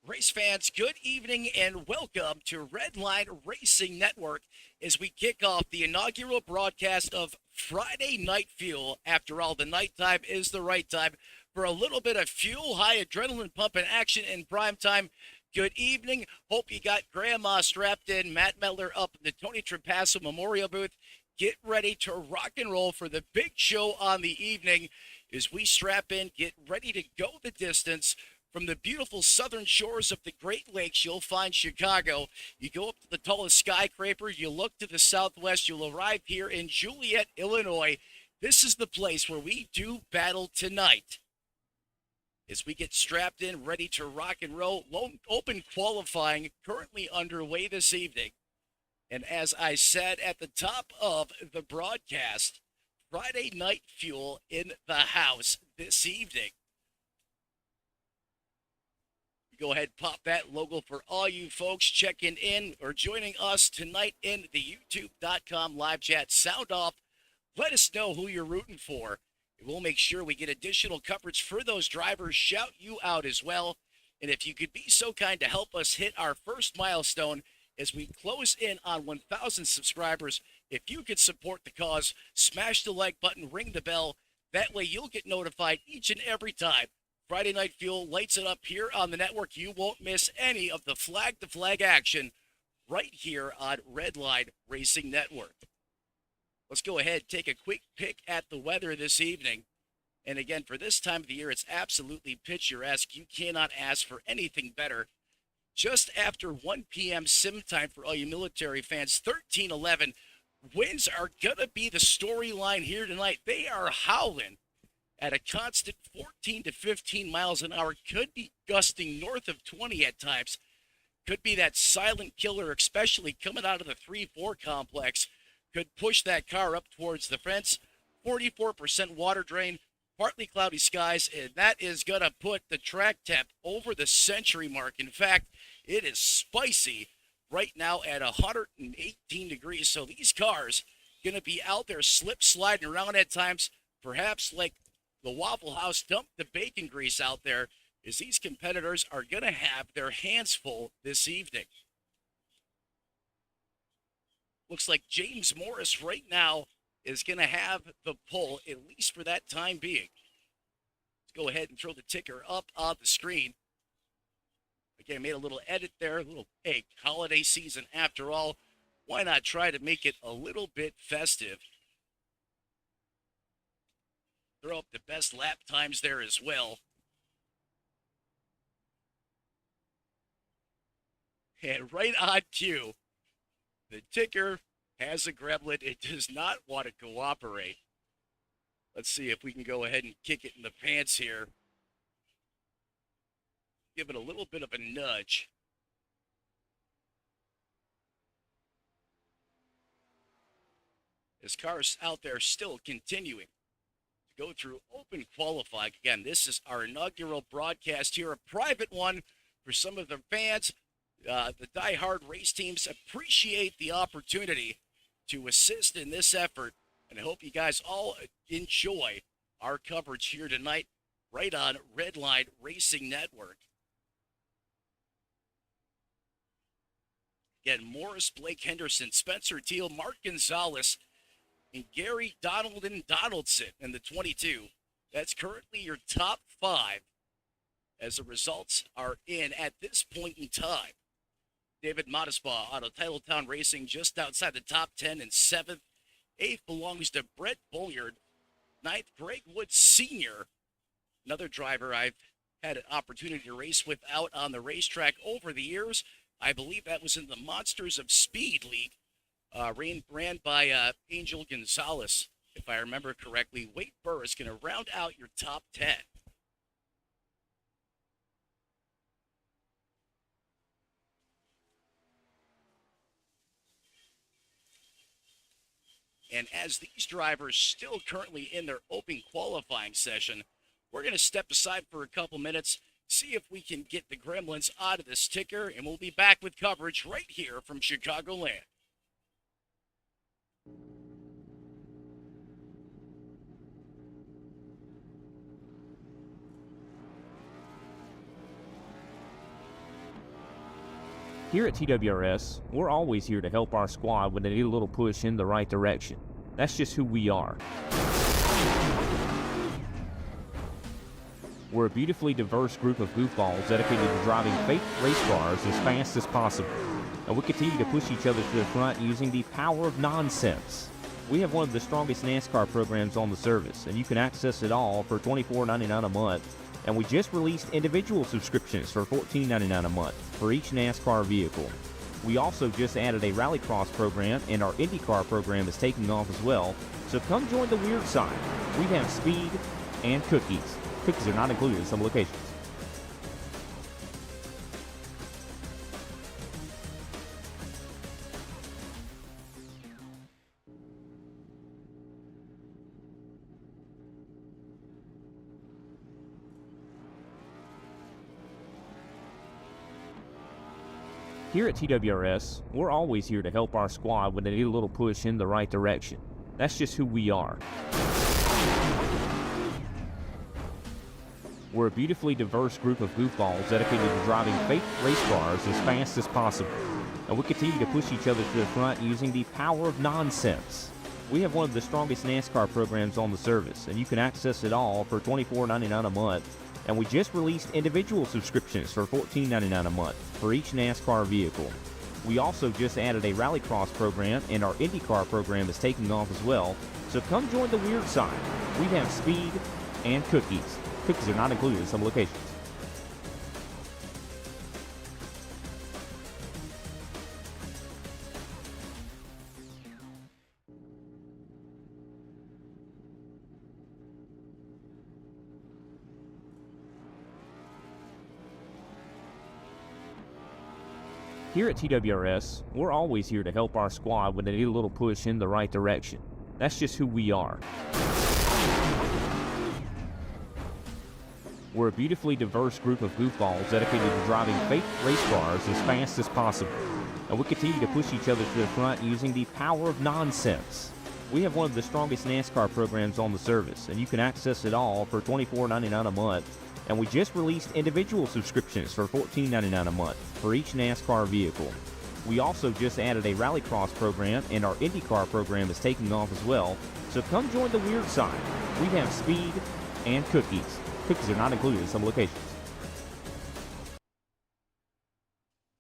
Race fans, good evening and welcome to Redline Racing Network as we kick off the inaugural broadcast of Friday Night Fuel. After all, the nighttime is the right time for a little bit of fuel, high adrenaline pumping action in prime time. Good evening. Hope you got Grandma strapped in, Matt Mettler up in the Tony Trapasso Memorial booth. Get ready to rock and roll for the big show on the evening as we strap in, get ready to go the distance. From the beautiful southern shores of the Great Lakes, you'll find Chicago. You go up to the tallest skyscraper, you look to the southwest, you'll arrive here in Joliet, Illinois. This is the place where we do battle tonight. As we get strapped in, ready to rock and roll, open qualifying currently underway this evening. And as I said at the top of the broadcast, Friday Night Fuel in the house this evening. Go ahead, pop that logo for all you folks checking in or joining us tonight in the youtube.com live chat. Sound off. Let us know who you're rooting for. We'll make sure we get additional coverage for those drivers, shout you out as well. And if you could be so kind to help us hit our first milestone as we close in on 1,000 subscribers, if you could support the cause, smash the like button, ring the bell. That way you'll get notified each and every time Friday Night Fuel lights it up here on the network. You won't miss any of the flag-to-flag action right here on Redline Racing Network. Let's go ahead and take a quick pick at the weather this evening. And again, for this time of the year, it's absolutely picturesque. You cannot ask for anything better. Just after 1 p.m. sim time for all you military fans, 13:11. Winds are going to be the storyline here tonight. They are howling at a constant 14 to 15 miles an hour, could be gusting north of 20 at times. Could be that silent killer, especially coming out of the 3-4 complex. Could push that car up towards the fence. 44% water drain, partly cloudy skies, and that is going to put the track temp over the century mark. In fact, it is spicy right now at 118 degrees. So these cars going to be out there slip sliding around at times, perhaps like the Waffle House dumped the bacon grease out there, as these competitors are going to have their hands full this evening. Looks like James Morris right now is going to have the pole, at least for that time being. Let's go ahead and throw the ticker up on the screen. Again, made a little edit there, a little, hey, holiday season after all. Why not try to make it a little bit festive? Throw up the best lap times there as well. And right on cue, the ticker has a gremlin. It does not want to cooperate. Let's see if we can go ahead and kick it in the pants here. Give it a little bit of a nudge. This car's out there still continuing go through open qualifying. Again, this is our inaugural broadcast here, a private one for some of the fans. The die-hard race teams appreciate the opportunity to assist in this effort, and I hope you guys all enjoy our coverage here tonight right on Redline Racing Network. Again, Morris, Blake Henderson, Spencer Teal, Mark Gonzalez, and Gary Donaldson in the 22. That's currently your top 5 as the results are in at this point in time. David Modesbaugh out of Titletown Racing just outside the top 10 and 7th. 8th belongs to Brett Bulliard. 9th, Greg Wood Sr., another driver I've had an opportunity to race with out on the racetrack over the years. I believe that was in the Monsters of Speed League. Ran by Angel Gonzalez, if I remember correctly. Wade Burr is going to round out your top 10. And as these drivers still currently in their open qualifying session, we're going to step aside for a couple minutes, see if we can get the gremlins out of this ticker, and we'll be back with coverage right here from Chicagoland. Here at TWRS, we're always here to help our squad when they need a little push in the right direction. That's just who we are. We're a beautifully diverse group of goofballs dedicated to driving fake race cars as fast as possible. And we continue to push each other to the front using the power of nonsense. We have one of the strongest NASCAR programs on the service, and you can access it all for $24.99 a month. And we just released individual subscriptions for $14.99 a month for each NASCAR vehicle. We also just added a rallycross program, and our IndyCar program is taking off as well. So come join the weird side. We have speed and cookies. Cookies are not included in some locations. Here at TWRS, we're always here to help our squad when they need a little push in the right direction. That's just who we are. We're a beautifully diverse group of goofballs dedicated to driving fake race cars as fast as possible. And we continue to push each other to the front using the power of nonsense. We have one of the strongest NASCAR programs on the service, and you can access it all for $24.99 a month. And we just released individual subscriptions for $14.99 a month for each NASCAR vehicle. We also just added a rallycross program, and our IndyCar program is taking off as well. So come join the weird side. We have speed and cookies. Cookies are not included in some locations. Here at TWRS, we're always here to help our squad when they need a little push in the right direction. That's just who we are. We're a beautifully diverse group of goofballs dedicated to driving fake race cars as fast as possible. And we continue to push each other to the front using the power of nonsense. We have one of the strongest NASCAR programs on the service, and you can access it all for $24.99 a month. And we just released individual subscriptions for $14.99 a month for each NASCAR vehicle. We also just added a rallycross program, and our IndyCar program is taking off as well. So come join the weird side. We have speed and cookies. Cookies are not included in some locations.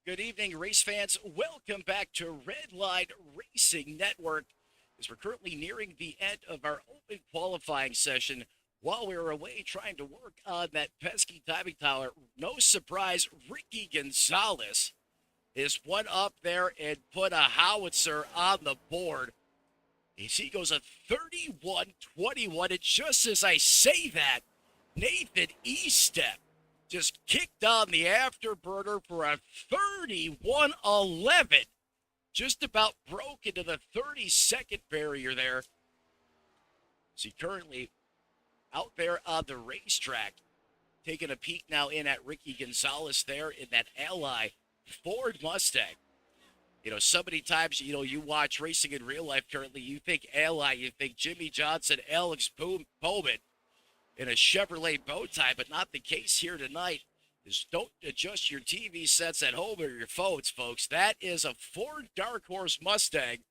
Good evening, race fans. Welcome back to Redline Racing Network. As we're currently nearing the end of our open qualifying session, while we were away trying to work on that pesky timing tower, no surprise, Ricky Gonzalez is one up there and put a howitzer on the board. As he goes a 31-21, and just as I say that, Nathan Estep just kicked on the afterburner for a 31-11. Just about broke into the 30-second barrier there. So currently out there on the racetrack, taking a peek now in at Ricky Gonzalez there in that Ally Ford Mustang. You know, so many times, you watch racing in real life currently, you think Ally, you think Jimmy Johnson, Alex Bowman in a Chevrolet bow tie, but not the case here tonight. Just don't adjust your TV sets at home or your phones, folks. That is a Ford Dark Horse Mustang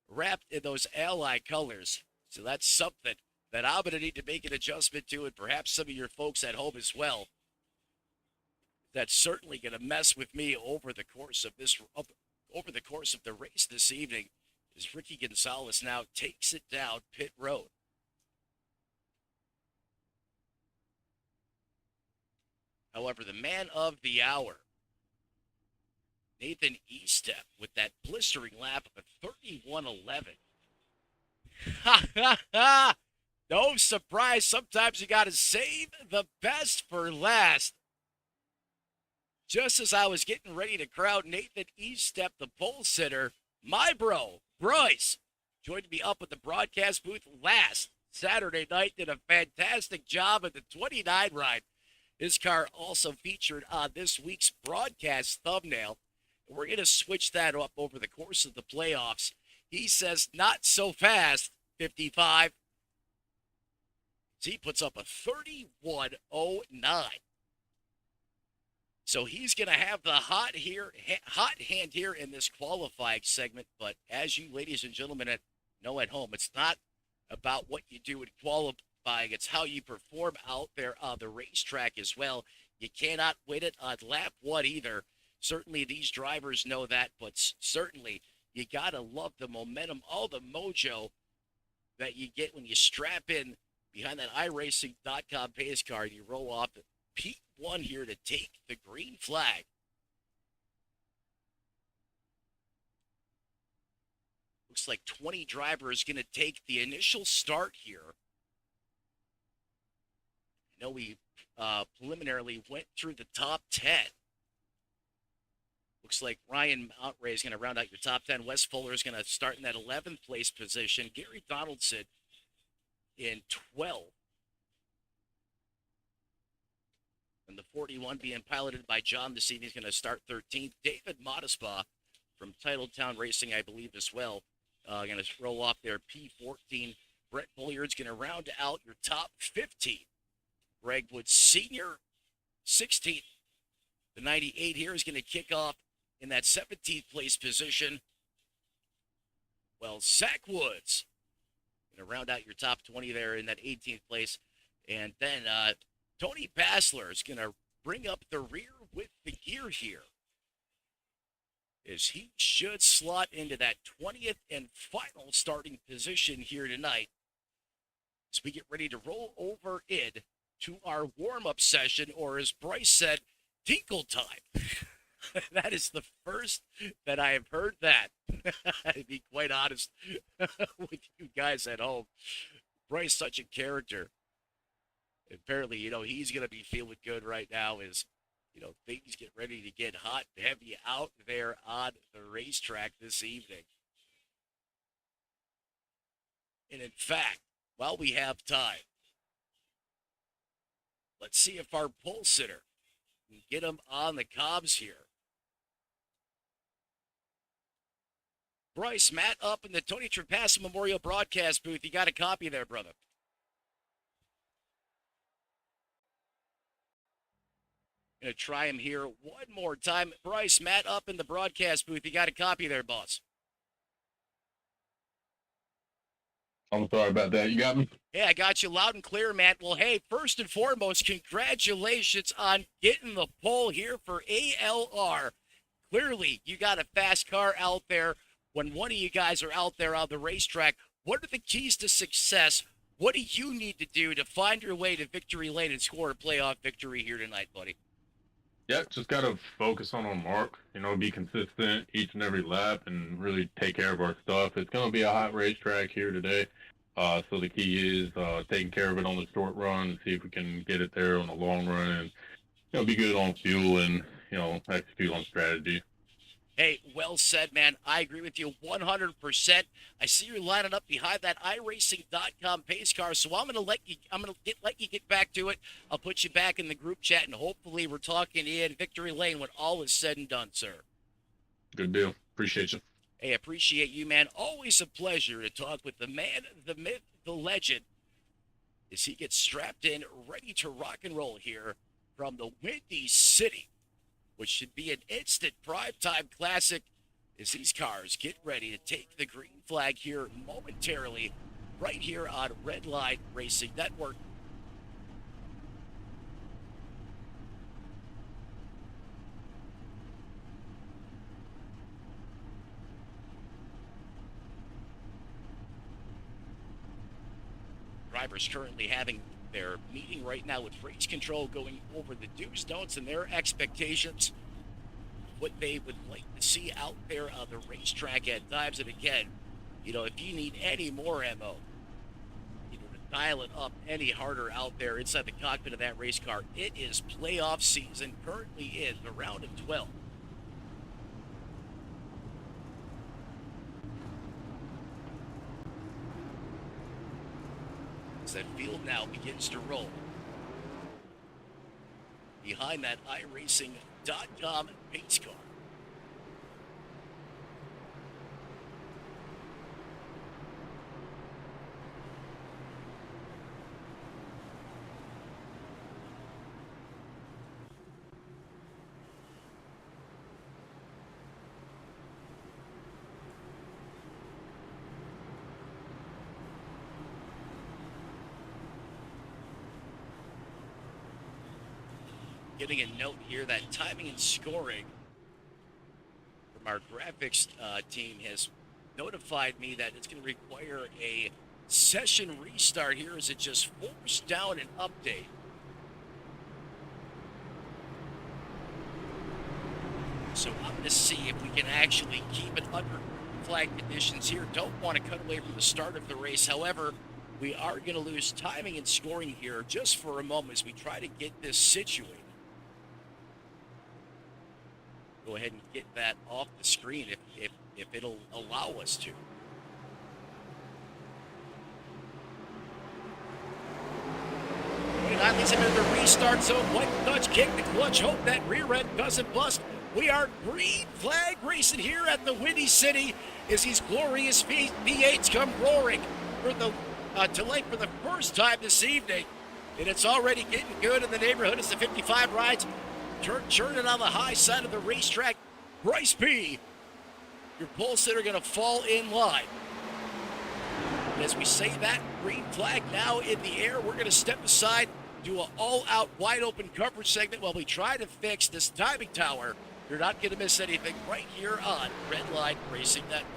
wrapped in those Ally colors. So that's something that I'm going to need to make an adjustment to, and perhaps some of your folks at home as well. That's certainly going to mess with me over the course of the race this evening, as Ricky Gonzalez now takes it down pit road. However, the man of the hour, Nathan Estep, with that blistering lap of a 31-11. Ha ha ha! No surprise, sometimes you got to save the best for last. Just as I was getting ready to crown Nathan Estep the pole sitter, my bro, Bryce, joined me up at the broadcast booth last Saturday night, did a fantastic job at the 29 ride. His car also featured on this week's broadcast thumbnail. We're going to switch that up over the course of the playoffs. He says, not so fast, 55. He puts up a 31-09. So he's going to have the hot hand here in this qualifying segment. But as you ladies and gentlemen know at home, it's not about what you do in qualifying. It's how you perform out there on the racetrack as well. You cannot win it on lap one either. Certainly these drivers know that, but certainly you got to love the momentum, all the mojo that you get when you strap in behind that iRacing.com pace car and you roll off P1 here to take the green flag. Looks like 20 drivers going to take the initial start here. I know we preliminarily went through the top 10. Looks like Ryan Mountray is going to round out your top 10. Wes Fuller is going to start in that 11th place position. Gary Donaldson in 12th. And the 41 being piloted by John this evening is going to start 13th. David Modespa from Titletown Racing, I believe, as well. Going to roll off there P14. Brett Bulliard's going to round out your top 15. Greg Wood Sr., 16th. The 98 here is going to kick off in that 17th place position. Well, Zach Woods going to round out your top 20 there in that 18th place. And then Tony Bassler is going to bring up the rear with the gear here, as he should slot into that 20th and final starting position here tonight as we get ready to roll over in to our warm-up session, or as Bryce said, tinkle time. That is the first that I have heard that. To be quite honest with you guys at home. Bryce, such a character. Apparently, he's going to be feeling good right now as, things get ready to get hot and heavy out there on the racetrack this evening. And in fact, while we have time, let's see if our pole sitter can get him on the cobs here. Bryce, Matt up in the Tony Trapassa Memorial Broadcast booth. You got a copy there, brother. Going to try him here one more time. Bryce, Matt up in the broadcast booth. You got a copy there, boss. I'm sorry about that. You got me? Hey, I got you loud and clear, Matt. Well, hey, first and foremost, congratulations on getting the pole here for ALR. Clearly, you got a fast car out there. When one of you guys are out there on the racetrack, what are the keys to success? What do you need to do to find your way to victory lane and score a playoff victory here tonight, buddy? Yeah, just got to focus on our mark, be consistent each and every lap and really take care of our stuff. It's going to be a hot racetrack here today. So the key is taking care of it on the short run and see if we can get it there on the long run and, be good on fuel and, execute on strategy. Hey, well said, man. I agree with you 100%. I see you're lining up behind that iRacing.com pace car, so I'm gonna let you get back to it. I'll put you back in the group chat, and hopefully we're talking in victory lane when all is said and done, sir. Good deal. Appreciate you. Hey, appreciate you, man. Always a pleasure to talk with the man, the myth, the legend, as he gets strapped in, ready to rock and roll here from the Windy City, which should be an instant primetime classic as these cars get ready to take the green flag here momentarily right here on Redline Racing Network. Drivers currently having their meeting right now with race control, going over the do's, don'ts, and their expectations, what they would like to see out there on the racetrack at times. And again, if you need any more ammo, to dial it up any harder out there inside the cockpit of that race car, it is playoff season, currently in the round of 12. As that field now begins to roll behind that iRacing.com pace car. getting a note here that timing and scoring from our graphics team has notified me that it's going to require a session restart here as it just forced down an update. So I'm going to see if we can actually keep it under flag conditions here. Don't want to cut away from the start of the race. However, we are going to lose timing and scoring here just for a moment as we try to get this situated. Go ahead and get that off the screen if it'll allow us to. Leads him into the restart zone. White Dutch kick the clutch. Hope that rear end doesn't bust. We are green flag racing here at the Windy City as these glorious V8s come roaring for the to length for the first time this evening. And it's already getting good in the neighborhood as the 55 rides churning on the high side of the racetrack. Bryce P., your pole sitter, going to fall in line. And as we say that, green flag now in the air, we're going to step aside, do an all-out wide-open coverage segment while we try to fix this timing tower. You're not going to miss anything right here on Redline Racing Network.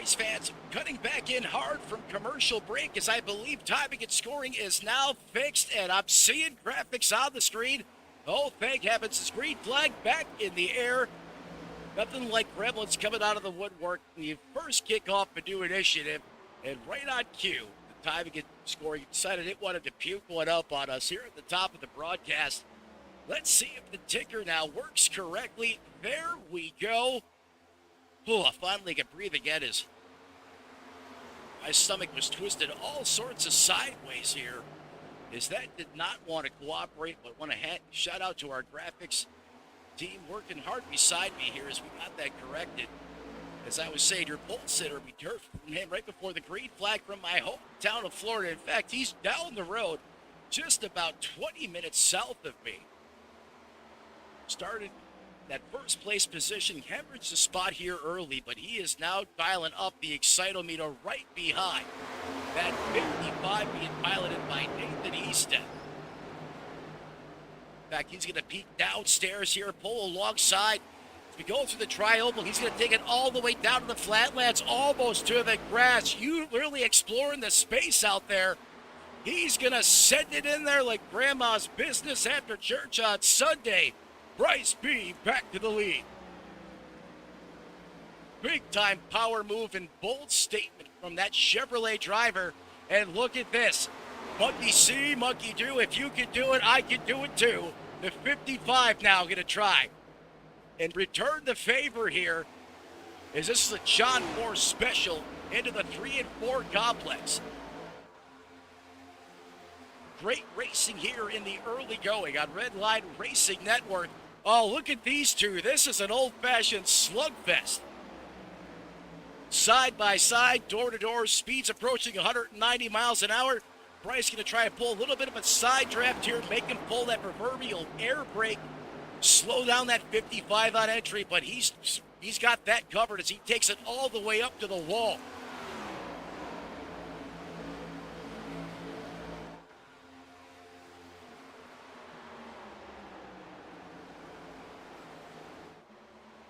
Race fans cutting back in hard from commercial break as I believe timing and scoring is now fixed, and I'm seeing graphics on the screen. Oh, thank heavens, this green flag back in the air. Nothing like gremlins coming out of the woodwork when you first kick off a new initiative, and right on cue, the timing and scoring decided it wanted to puke one up on us here at the top of the broadcast. Let's see if the ticker now works correctly. There we go. I finally could breathe again as my stomach was twisted all sorts of sideways here, as that did not want to cooperate, but want to shout out to our graphics team working hard beside me here as we got that corrected. As I was saying, your pole sitter, we heard from him right before the green flag from my hometown of Florida. In fact, he's down the road just about 20 minutes south of me. Started that first place position, hemorrhaged the spot here early, but he is now dialing up the excitometer right behind. That 55 being piloted by Nathan Easton. In fact, he's going to peek downstairs here, pull alongside. As we go through the tri-oval, he's going to take it all the way down to the flatlands, almost to the grass. You really exploring the space out there. He's going to send it in there like grandma's business after church on Sunday. Bryce B back to the lead. Big time power move and bold statement from that Chevrolet driver. And look at this. Monkey see, monkey do. If you can do it, I can do it too. The 55 now going to try and return the favor here, as this is a John Moore special into the 3 and 4 complex. Great racing here in the early going on Redline Racing Network. Oh, look at these two. This is an old-fashioned slugfest. Side by side, door to door, speeds approaching 190 miles an hour. Bryce going to try and pull a little bit of a side draft here, make him pull that proverbial air brake, slow down that 55 on entry, but he's got that covered as he takes it all the way up to the wall.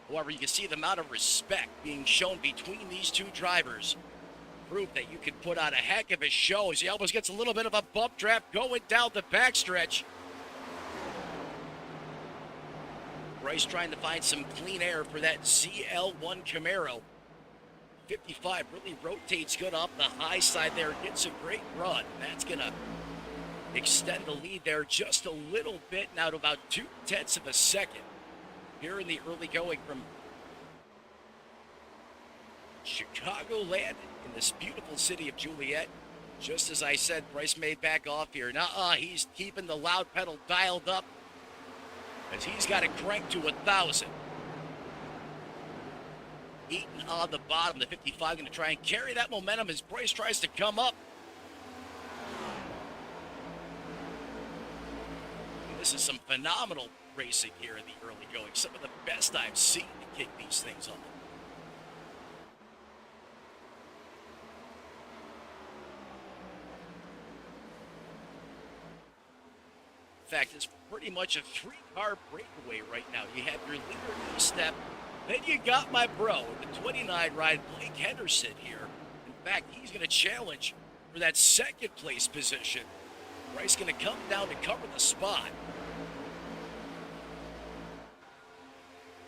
However, you can see the amount of respect being shown between these two drivers. Proof that you can put on a heck of a show as he almost gets a little bit of a bump draft going down the backstretch. Bryce trying to find some clean air for that ZL1 Camaro. 55 really rotates good off the high side there. Gets a great run. That's going to extend the lead there just a little bit, now to about 0.2 of a second. Here in the early going from Chicagoland in this beautiful city of Juliet. Just as I said, Bryce may back off here. He's keeping the loud pedal dialed up as he's got it cranked to 1,000. Eaton on the bottom, the 55 going to try and carry that momentum as Bryce tries to come up. And this is some phenomenal racing here in the early going. Some of the best I've seen to kick these things off. In fact, it's pretty much a 3-car breakaway right now. You have your leader E-Step, then you got my bro, the 29 ride Blake Henderson here. In fact, he's going to challenge for that second place position. Bryce going to come down to cover the spot.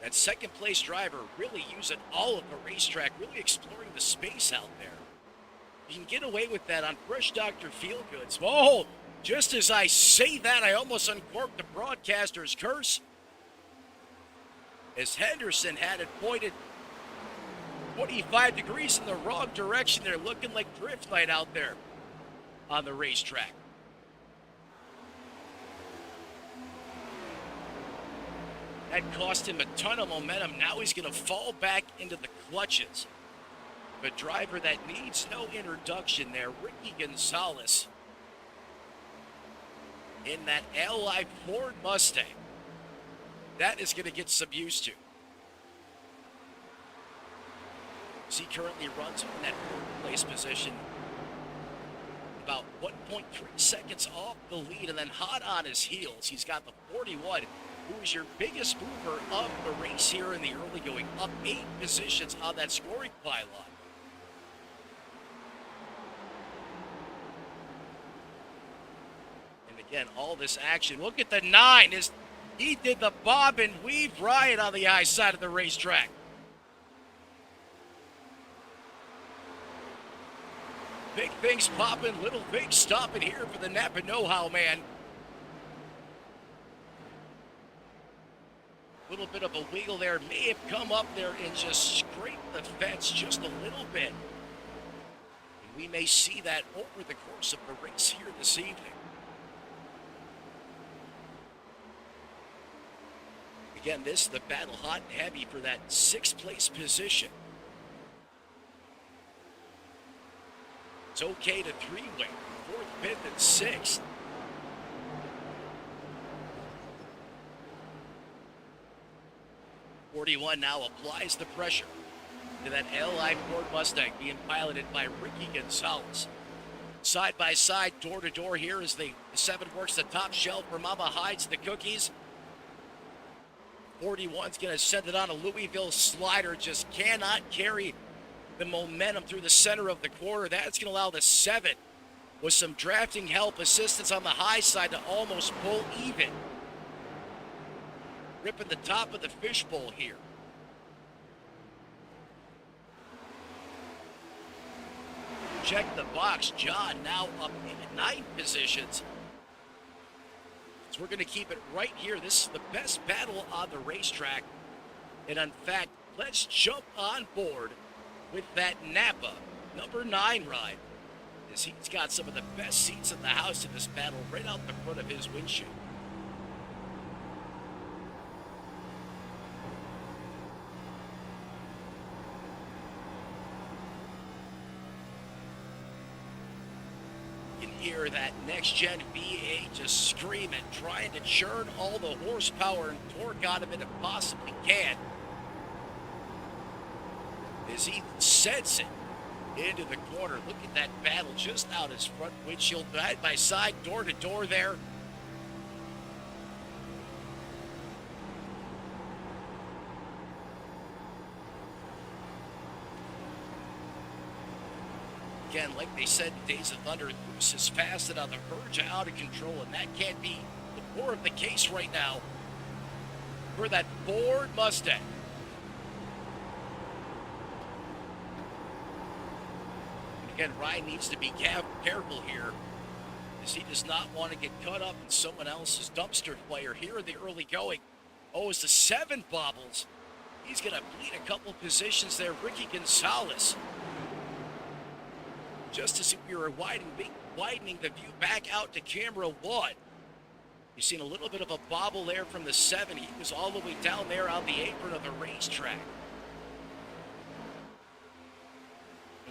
That second place driver really using all of the racetrack, really exploring the space out there. You can get away with that on Fresh Dr. Feelgoods. Oh, just as I say that, I almost uncorked the broadcaster's curse. As Henderson had it pointed 25 degrees in the wrong direction. They're looking like drift night out there on the racetrack. That cost him a ton of momentum. Now he's going to fall back into the clutches. The driver that needs no introduction there, Ricky Gonzalez, in that Ally Ford Mustang. That is going to get some used to. As he currently runs in that fourth place position, about 1.3 seconds off the lead, and then hot on his heels, he's got the 41, who is your biggest mover of the race here in the early going, up 8 positions on that scoring pylon. And again, all this action. Look at the 9. He did the bob and weave riot on the high side of the racetrack. Big things popping, little things stopping here for the Napa Know-How man. Little bit of a wiggle there. May have come up there and just scraped the fence just a little bit. And we may see that over the course of the race here this evening. Again, this is the battle hot and heavy for that 6th place position. It's okay to 3-way, 4th, 5th, and 6th. .41 now applies the pressure to that LI Ford Mustang being piloted by Ricky Gonzalez. Side by side, door to door here as the 7 works the top shelf where Mama hides the cookies. 41's going to send it on a Louisville slider, just cannot carry the momentum through the center of the quarter. That's going to allow the 7 with some drafting help, assistance on the high side to almost pull even. Ripping the top of the fishbowl here. Check the box. John now up in 9 positions. So we're going to keep it right here. This is the best battle on the racetrack. And in fact, let's jump on board with that Napa number 9 ride, as he's got some of the best seats in the house in this battle right out the front of his windshield. You can hear that next-gen V8 just screaming, trying to churn all the horsepower and torque out of it it possibly can, as he sends it into the corner. Look at that battle just out his front windshield, side by side, door to door there. Again, like they said in Days of Thunder, loose is fast and on the verge of out of control, and that can't be more of the case right now for that Ford Mustang. Again, Ryan needs to be careful here, as he does not want to get caught up in someone else's dumpster fire here in the early going. Oh, as the 7 bobbles, he's going to bleed a couple positions there. Ricky Gonzalez, just as if we were widening the view back out to camera 1. You've seen a little bit of a bobble there from the 7. He was all the way down there on the apron of the racetrack.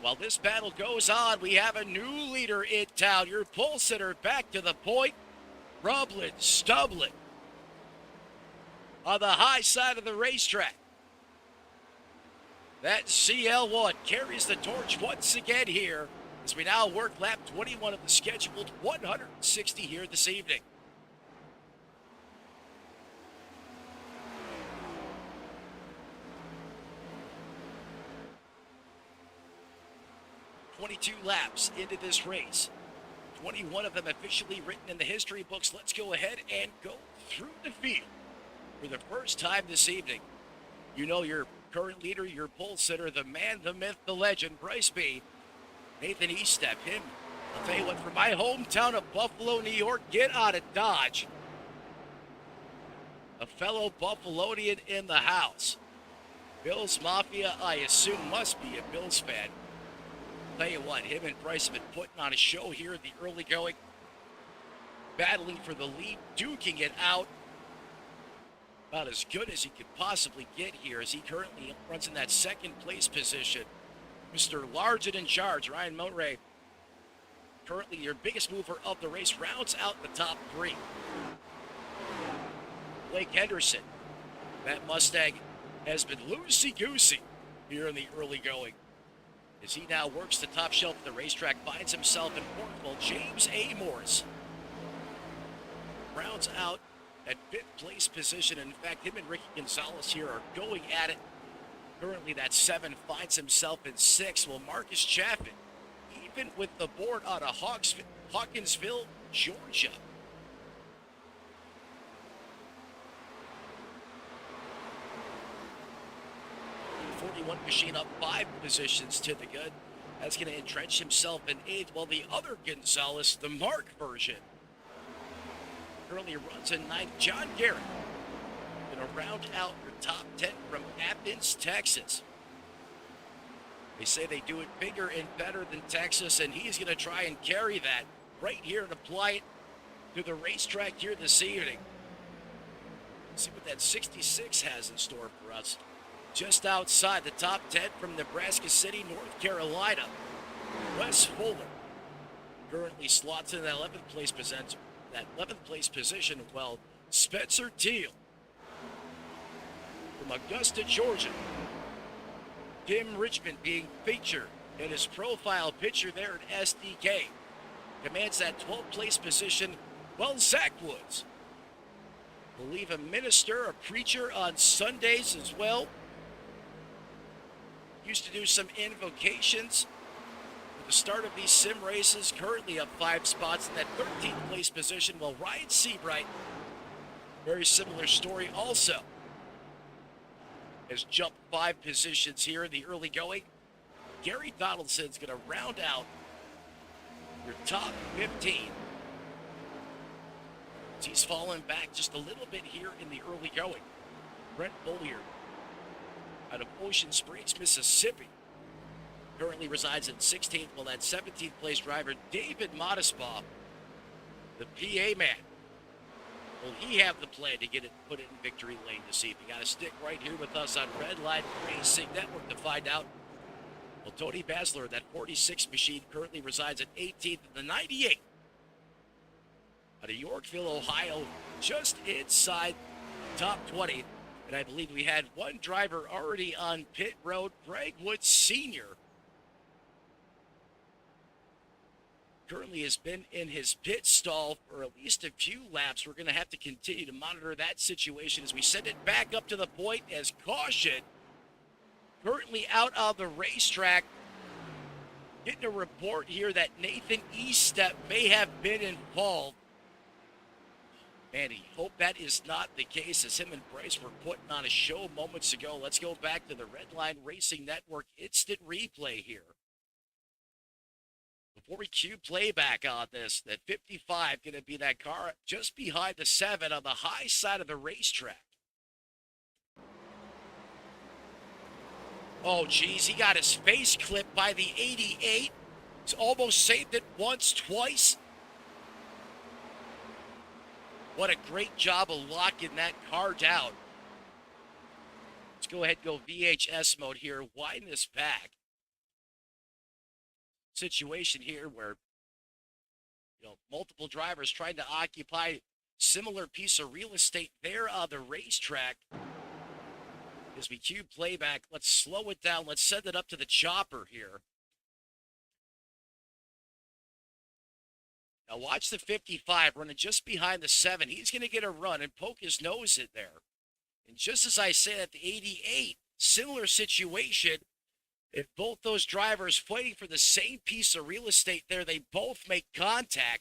While this battle goes on, we have a new leader in town. Your pole sitter back to the point. Rublin, Stublin on the high side of the racetrack. That CL1 carries the torch once again here as we now work lap 21 of the scheduled 160 here this evening. "22 laps into this race, 21 of them officially written in the history books. Let's go ahead and go through the field for the first time this evening. You know your current leader, your pole sitter, the man, the myth, the legend, Bryce B. Nathan Eastep, him. I'll tell you what, from my hometown of Buffalo, New York, get out of Dodge. A fellow Buffalonian in the house. Bills Mafia, I assume, must be a Bills fan. Tell you what, him and Bryce have been putting on a show here in the early going, battling for the lead, duking it out. About as good as he could possibly get here, as he currently runs in that 2nd place position. Mr. Large and in charge, Ryan Monray, currently your biggest mover of the race, rounds out the top 3. Blake Henderson, that Mustang has been loosey-goosey here in the early going, as he now works the top shelf of the racetrack, finds himself in Portville. James Amors rounds out at 5th place position. In fact, him and Ricky Gonzalez here are going at it. Currently, that 7 finds himself in 6th. Well, Marcus Chaffin, even with the board out of Hawkinsville, Georgia, 41 machine up 5 positions to the good. That's going to entrench himself in 8th, while the other Gonzalez, the Mark version, currently runs in 9th. John Garrett going to round out your top 10 from Athens, Texas. They say they do it bigger and better than Texas, and he's going to try and carry that right here and apply it to the racetrack here this evening. See what that 66 has in store for us. Just outside the top 10 from Nebraska City, North Carolina, Wes Fuller currently slots in that 11th place position. Well, Spencer Teal from Augusta, Georgia. Tim Richmond being featured in his profile picture there at SDK commands that 12th place position. Well, Zach Woods, I believe a minister, a preacher on Sundays as well. Used to do some invocations at the start of these sim races. Currently up 5 spots in that 13th place position. While Ryan Seabright, very similar story also, has jumped 5 positions here in the early going. Gary Donaldson's going to round out your top 15. He's fallen back just a little bit here in the early going. Brent Bollier out of Ocean Springs, Mississippi, currently resides in 16th, while that 17th place driver, David Modesbaugh, the PA man, will he have the plan to get it put it in victory lane this evening? Got to stick right here with us on Redline Racing Network to find out. Well, Tony Basler, that 46 machine, currently resides at 18th in the 98. Out of Yorkville, Ohio, just inside top 20. And I believe we had one driver already on pit road, Greg Woods Sr. Currently has been in his pit stall for at least a few laps. We're going to have to continue to monitor that situation as we send it back up to the point as caution. Currently out on the racetrack. Getting a report here that Nathan Eastep may have been involved. And he hope that is not the case, as him and Bryce were putting on a show moments ago. Let's go back to the Redline Racing Network instant replay here. Before we cue playback on this, that 55 going to be that car just behind the 7 on the high side of the racetrack. Oh, geez, he got his face clipped by the 88. He's almost saved it once, twice. What a great job of locking that car down. Let's go ahead and go VHS mode here. Wind this back. Situation here where, multiple drivers trying to occupy similar piece of real estate there on the racetrack. As we cue playback, let's slow it down. Let's send it up to the chopper here. Now watch the 55 running just behind the 7. He's going to get a run and poke his nose in there. And just as I said at the 88, similar situation. If both those drivers fighting for the same piece of real estate there, they both make contact.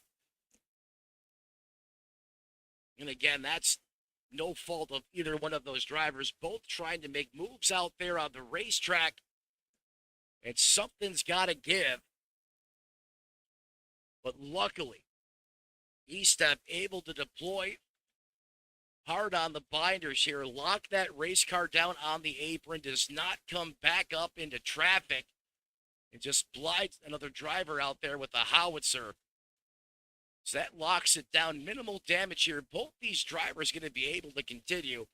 And again, that's no fault of either one of those drivers, both trying to make moves out there on the racetrack. And something's got to give. But luckily, Eastep able to deploy hard on the binders here, lock that race car down on the apron, does not come back up into traffic, and just blinds another driver out there with a howitzer. So that locks it down. Minimal damage here. Both these drivers going to be able to continue.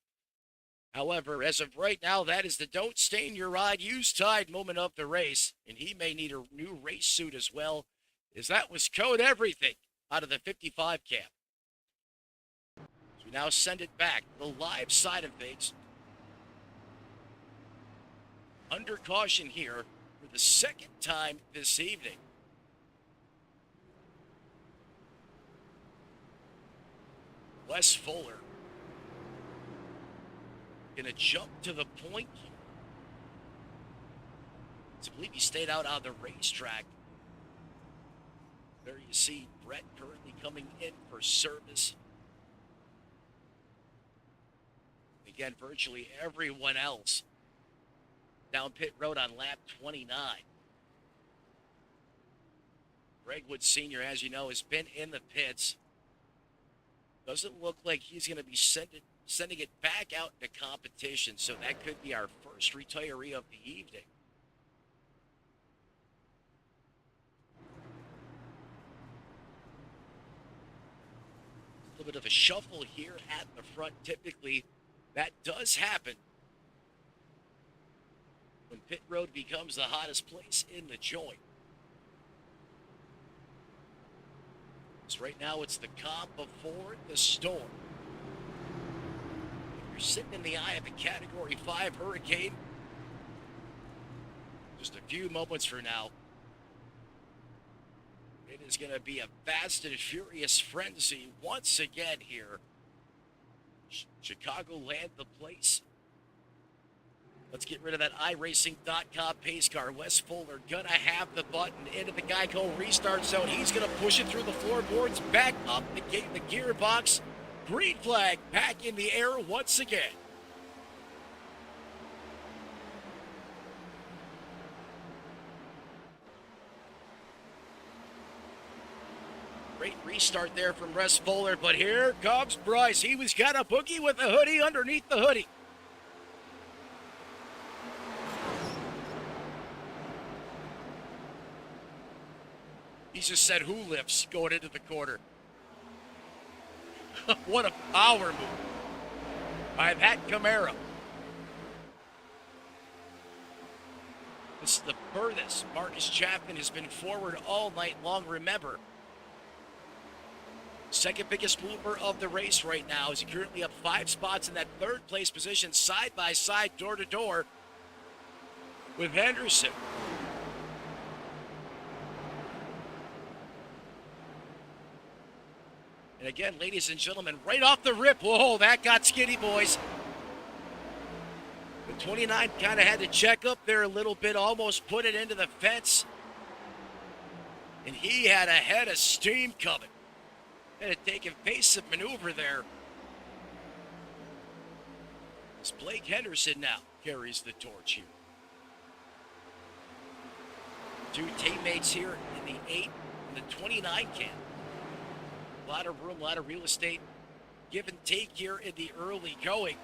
However, as of right now, that is the don't stain your ride, use Tide moment of the race. And he may need a new race suit as well, as that was code everything out of the 55 cam. So we now send it back to the live side of things. Under caution here for the second time this evening. Wes Fuller going to jump to the point here. I believe he stayed out on the racetrack. There you see Brett currently coming in for service. Again, virtually everyone else down pit road on lap 29. Greg Wood Sr., as you know, has been in the pits. Doesn't look like he's going to be sending it back out into competition, so that could be our first retiree of the evening. A little bit of a shuffle here at the front. Typically, that does happen when pit road becomes the hottest place in the joint. So right now, it's the calm before the storm. If you're sitting in the eye of a Category 5 hurricane, just a few moments from now, it is going to be a fast and furious frenzy once again here. Chicagoland, the place. Let's get rid of that iRacing.com pace car. Wes Fuller gonna have the button into the Geico restart zone. He's gonna push it through the floorboards, back up the gate, the gearbox. Green flag back in the air once again. Great restart there from Wes Fuller, but here comes Bryce. He was got a boogie with a hoodie underneath the hoodie. He just said, who lifts going into the corner. What a power move by that Camaro. This is the furthest Marcus Chapman has been forward all night long. Remember, second biggest mover of the race right now. Is he currently up 5 spots in that third place position, side by side, door to door with Henderson. And again, ladies and gentlemen, right off the rip, whoa, that got skinny, boys. The 29 kind of had to check up there a little bit, almost put it into the fence. And he had a head of steam coming. Had to take evasive maneuver there. As Blake Henderson now carries the torch here. 2 teammates here in the 8 and the 29 camp. A lot of room, a lot of real estate. Give and take here in the early going.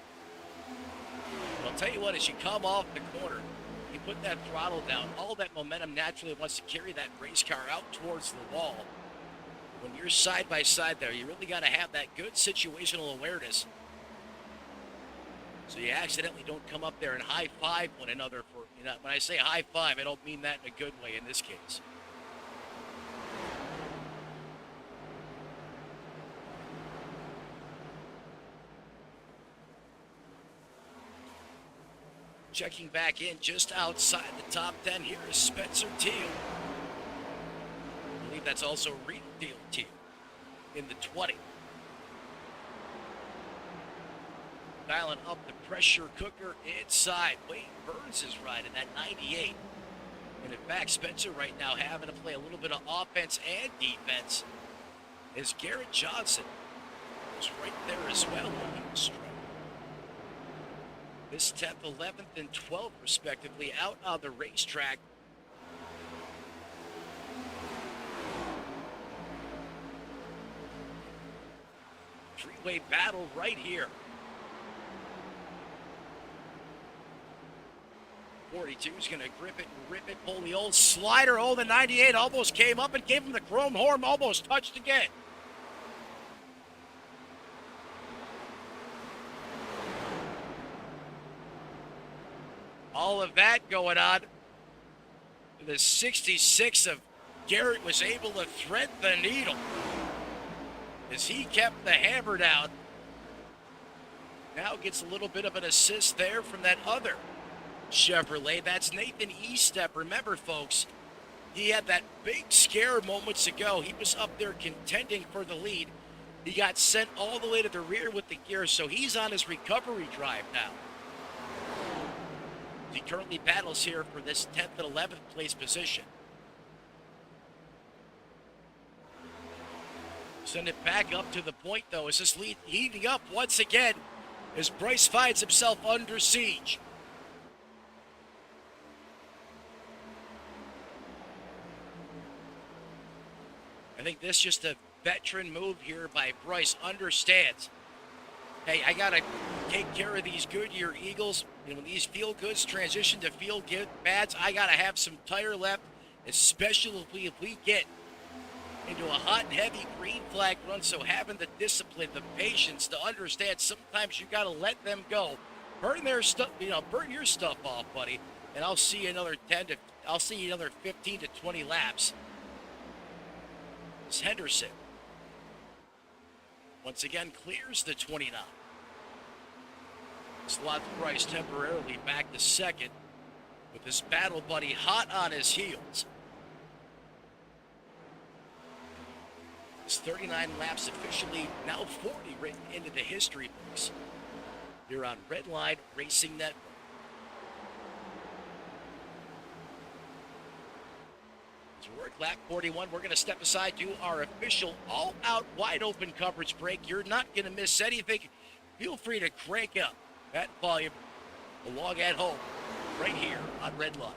But I'll tell you what, as you come off the corner, you put that throttle down, all that momentum naturally wants to carry that race car out towards the wall. When you're side by side there, you really got to have that good situational awareness. So you accidentally don't come up there and high-five one another for, you know, when I say high-five, I don't mean that in a good way in this case. Checking back in just outside the top 10 here is Spencer Teal. I believe that's also Reed Teal in the 20. Dialing up the pressure cooker inside. Wade Burns is riding that 98. And in fact, Spencer right now having to play a little bit of offense and defense as Garrett Johnson is right there as well. This 10th, 11th, and 12th, respectively, out on the racetrack. Three-way battle right here. 42 is going to grip it and rip it, pull the old slider. Oh, the 98 almost came up and gave him the chrome horn, almost touched again. All of that going on. The 66 of Garrett was able to thread the needle as he kept the hammer down. Now gets a little bit of an assist there from that other Chevrolet. That's Nathan Estep. Remember, folks, he had that big scare moments ago. He was up there contending for the lead. He got sent all the way to the rear with the gear, so he's on his recovery drive now. He currently battles here for this 10th and 11th place position. Send it back up to the point, though, as this lead heating up once again as Bryce finds himself under siege. I think this is just a veteran move here by Bryce. Understands, hey, I got to take care of these Goodyear Eagles. You know, when these feel goods transition to feel bads, I got to have some tire left, especially if we get into a hot and heavy green flag run. So having the discipline, the patience to understand sometimes you got to let them go. Burn their stuff, burn your stuff off, buddy. And I'll see you another 15 to 20 laps. It's Henderson. Once again, clears the 29. Slots Bryce temporarily back to second with his battle buddy hot on his heels. His 39 laps officially now 40 written into the history books here on Redline Racing Network. To work lap 41, we're going to step aside, do our official all-out wide-open coverage break. You're not going to miss anything. Feel free to crank up that volume along at home right here on Redline.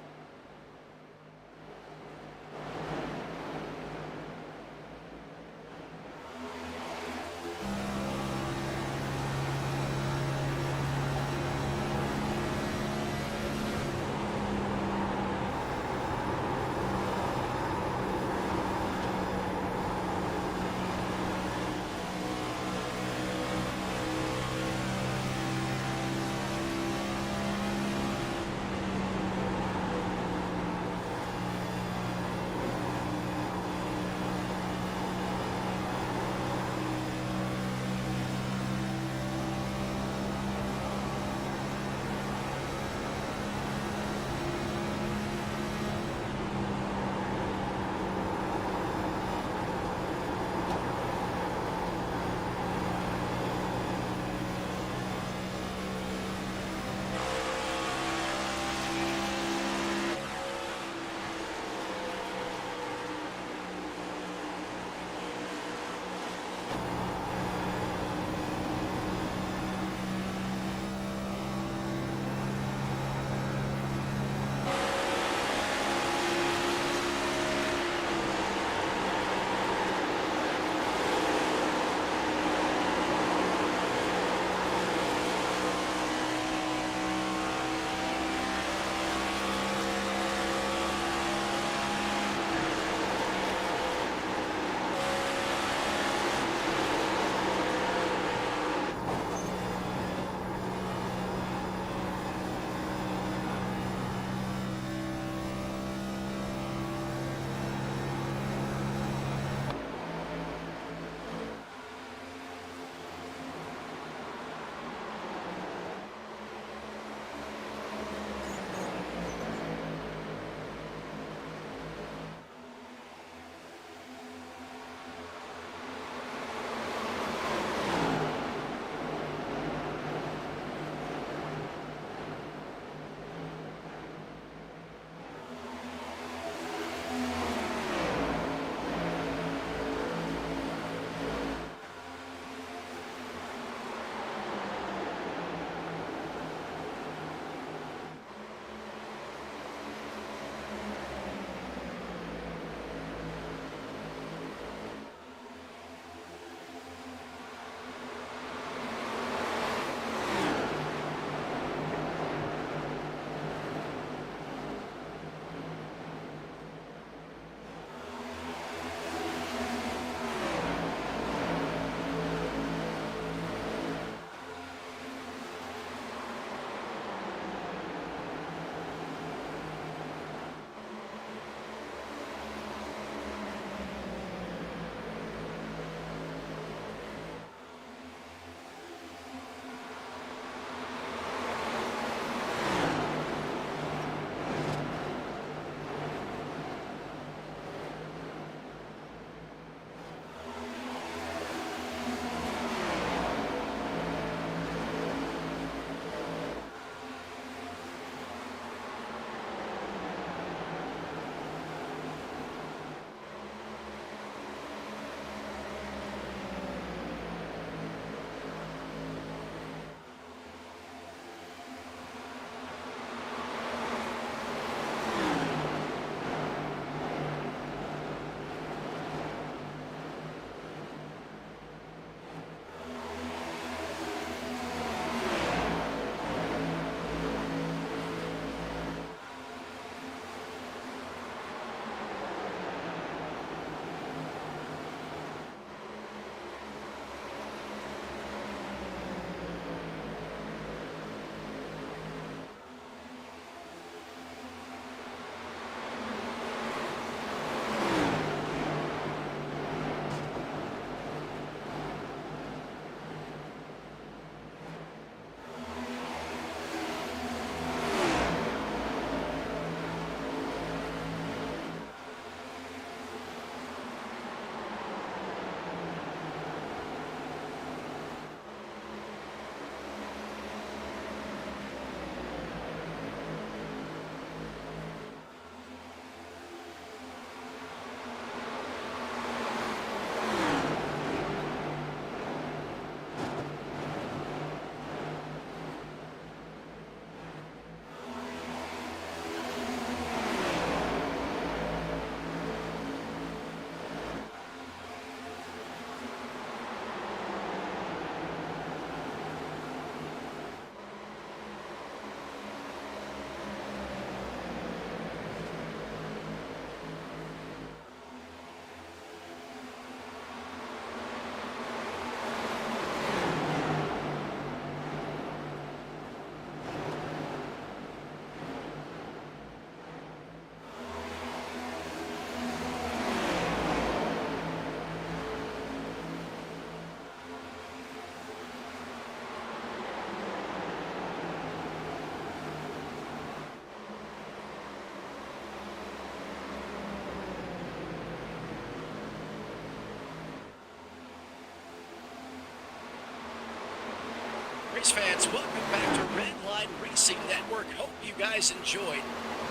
race fans, welcome back to Redline Racing Network. Hope you guys enjoyed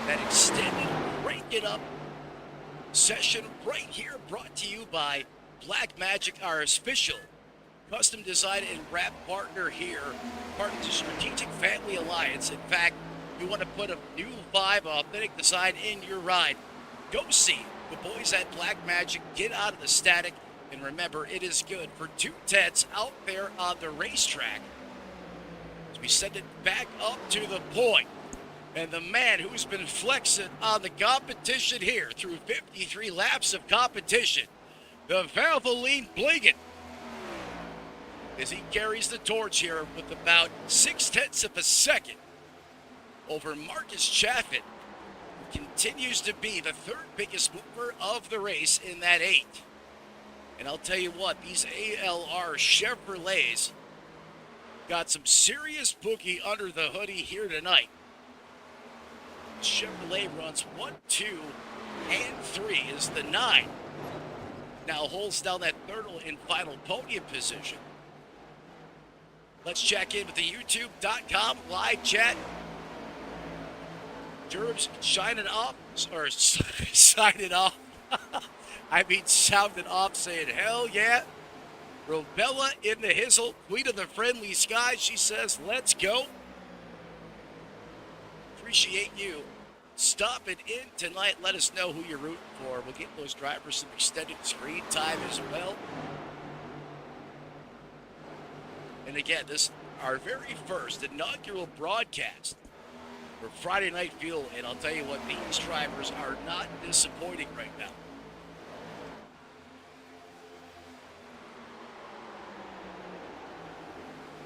that extended Break It Up session right here, brought to you by Black Magic, our official custom design and wrap partner here, part of the Strategic Family Alliance. In fact, you want to put a new vibe, authentic design in your ride, go see the boys at Black Magic. Get out of the static, and remember, it is good for 210s out there on the racetrack. As we send it back up to the point, and the man who's been flexing on the competition here through 53 laps of competition, the Valvoline Bliggin, as he carries the torch here with about 0.6 of a second over Marcus Chaffin, who continues to be the third biggest mover of the race in that 8. And I'll tell you what, these ALR Chevrolets got some serious boogie under the hoodie here tonight. Chevrolet runs 1, 2, and 3 is the 9. Now holds down that third and final podium position. Let's check in with the YouTube.com live chat. Gerbs signing off, or signing off. I mean, sounding off, saying, hell yeah. Robella in the hizzle, queen of the friendly skies. She says, let's go. Appreciate you stopping in tonight. Let us know who you're rooting for. We'll get those drivers some extended screen time as well. And again, this is our very first inaugural broadcast for Friday Night Fuel. And I'll tell you what, these drivers are not disappointing right now.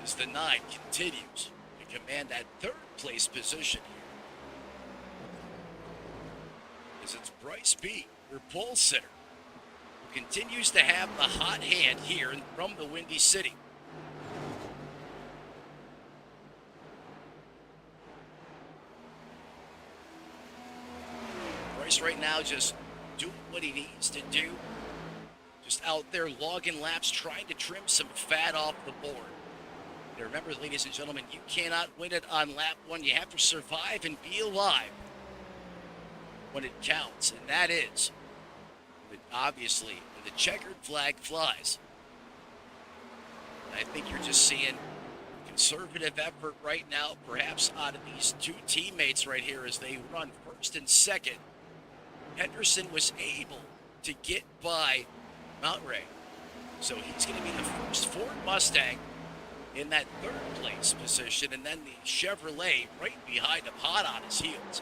As the 9 continues to command that third place position here. As it's Bryce B, your pole sitter, who continues to have the hot hand here from the Windy City. Bryce right now just doing what he needs to do. Just out there logging laps, trying to trim some fat off the board. And remember, ladies and gentlemen, you cannot win it on lap 1. You have to survive and be alive when it counts, and that is, obviously, when the checkered flag flies. I think you're just seeing conservative effort right now, perhaps out of these two teammates right here as they run first and second. Henderson was able to get by Mountray, so he's going to be the first Ford Mustang in that third place position, and then the Chevrolet right behind him, hot on his heels.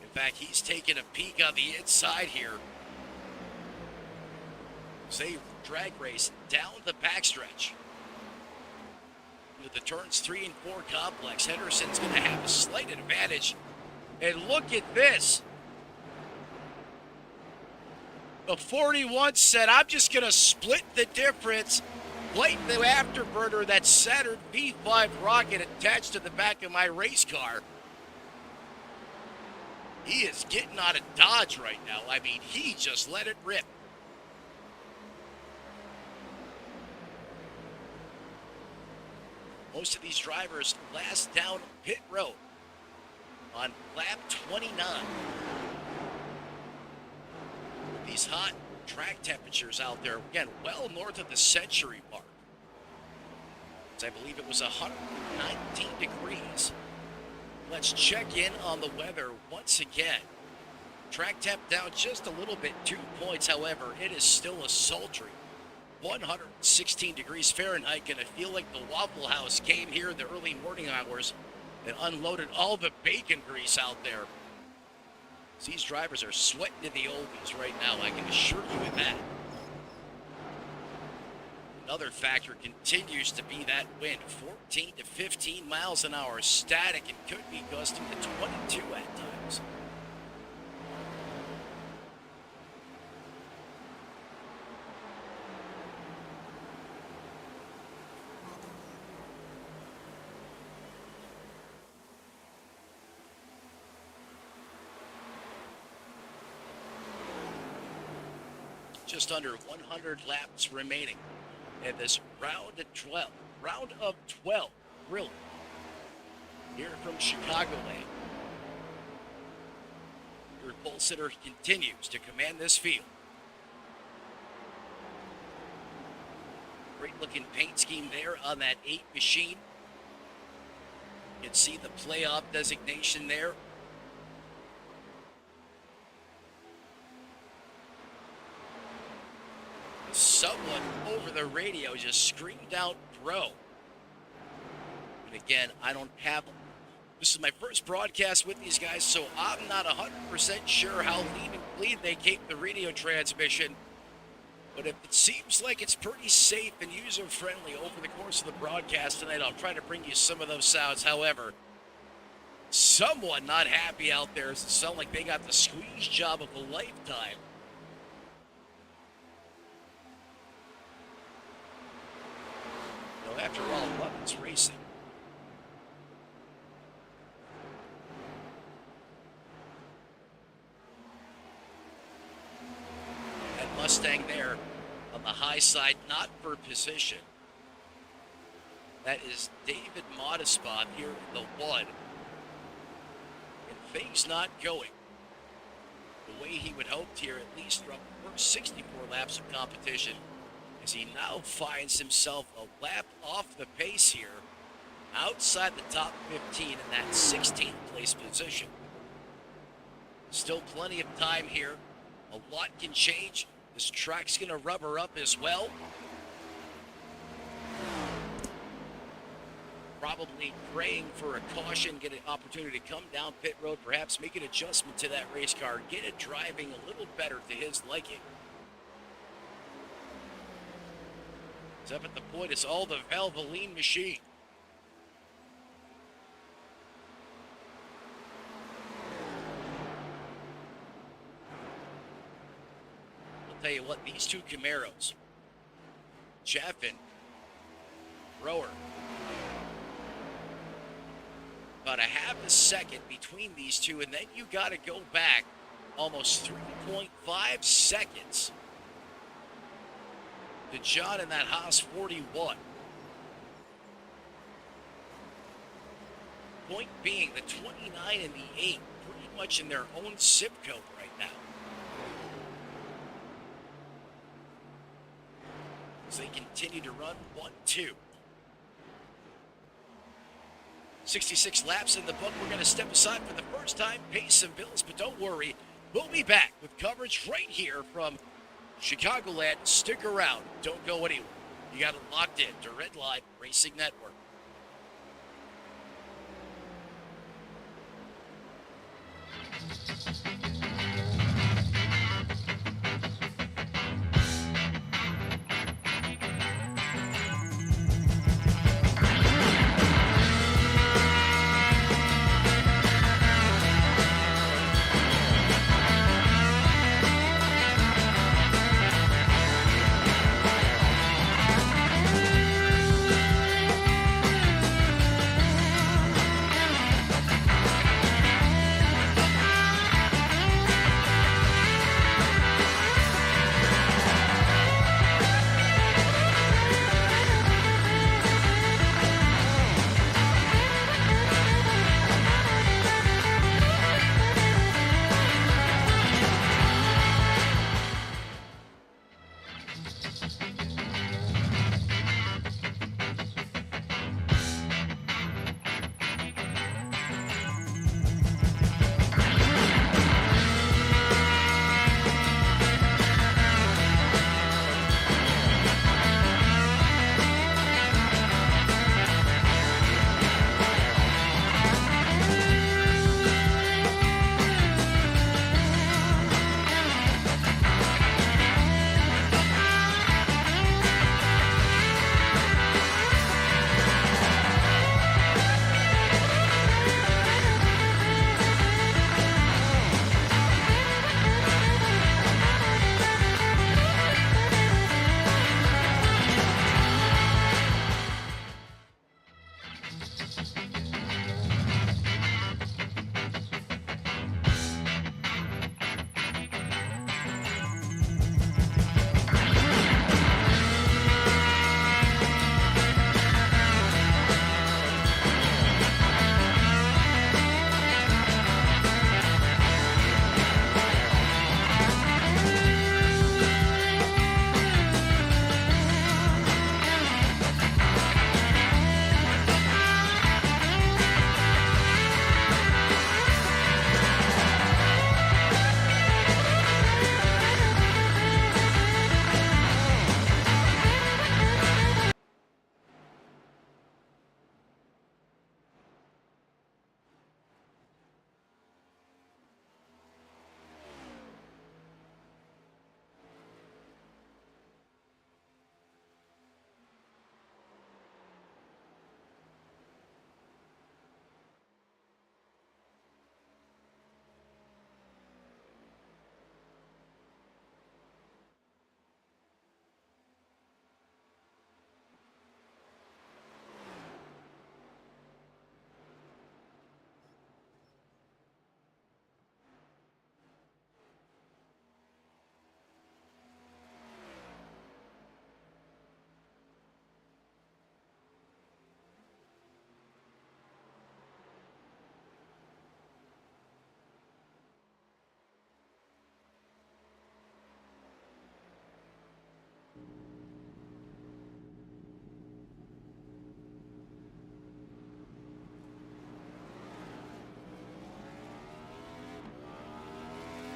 In fact, he's taking a peek on the inside here. They drag race down the backstretch. With the turns 3 and 4 complex, Henderson's going to have a slight advantage. And look at this. The 41 said, I'm just going to split the difference. Light the afterburner, that Saturn V5 rocket attached to the back of my race car. He is getting out of Dodge right now. I mean, he just let it rip. Most of these drivers last down pit road on lap 29. These hot track temperatures out there, again, well north of the century mark. As I believe it was 119 degrees. Let's check in on the weather once again. Track temp down just a little bit, 2 points. However, it is still a sultry 116 degrees Fahrenheit. Gonna feel like the Waffle House came here in the early morning hours and unloaded all the bacon grease out there. These drivers are sweating in the oldies right now, I can assure you of that. Another factor continues to be that wind, 14 to 15 miles an hour, static, and could be gusting to 22 at times. Just under 100 laps remaining in this round of 12, really, here from Chicagoland. Your pole sitter continues to command this field. Great looking paint scheme there on that 8 machine. You can see the playoff designation there. Someone over the radio just screamed out "bro." And again, I don't have, this is my first broadcast with these guys, so I'm not 100% sure how lean and clean they keep the radio transmission. But if it seems like it's pretty safe and user-friendly over the course of the broadcast tonight, I'll try to bring you some of those sounds. However, someone not happy out there. It sounds like they got the squeeze job of a lifetime. No, after all, love is racing. Mustang there on the high side, not for position. That is David Modespot here in the 1. And things not going the way he would hoped here, at least from the first 64 laps of competition, as he now finds himself a lap off the pace here, outside the top 15 in that 16th place position. Still plenty of time here. A lot can change. This track's going to rubber up as well. Probably praying for a caution, get an opportunity to come down pit road, perhaps make an adjustment to that race car, get it driving a little better to his liking. It's up at the point, it's all the Valvoline machine. Tell you what, these two Camaros, Chaffin, Rower, about a half a second between these two, and then you got to go back almost 3.5 seconds to John in that Haas 41. Point being, the 29 and the 8 pretty much in their own zip code right now. As they continue to run 1-2. 66 laps in the book. We're going to step aside for the first time, pay some bills, but don't worry. We'll be back with coverage right here from Chicagoland. Stick around. Don't go anywhere. You got it locked in to Redline Racing Network.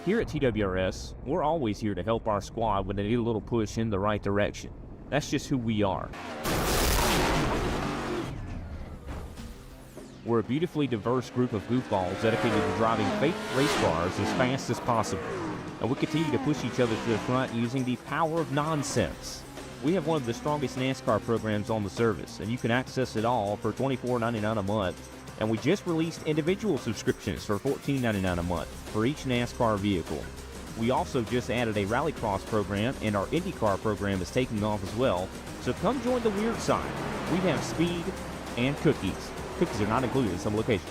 Here at TWRS, we're always here to help our squad when they need a little push in the right direction. That's just who we are. We're a beautifully diverse group of goofballs dedicated to driving fake race cars as fast as possible. And we continue to push each other to the front using the power of nonsense. We have one of the strongest NASCAR programs on the service, and you can access it all for $24.99 a month. And we just released individual subscriptions for $14.99 a month for each NASCAR vehicle. We also just added a rallycross program, and our IndyCar program is taking off as well. So come join the weird side. We have speed and cookies. Cookies are not included in some locations.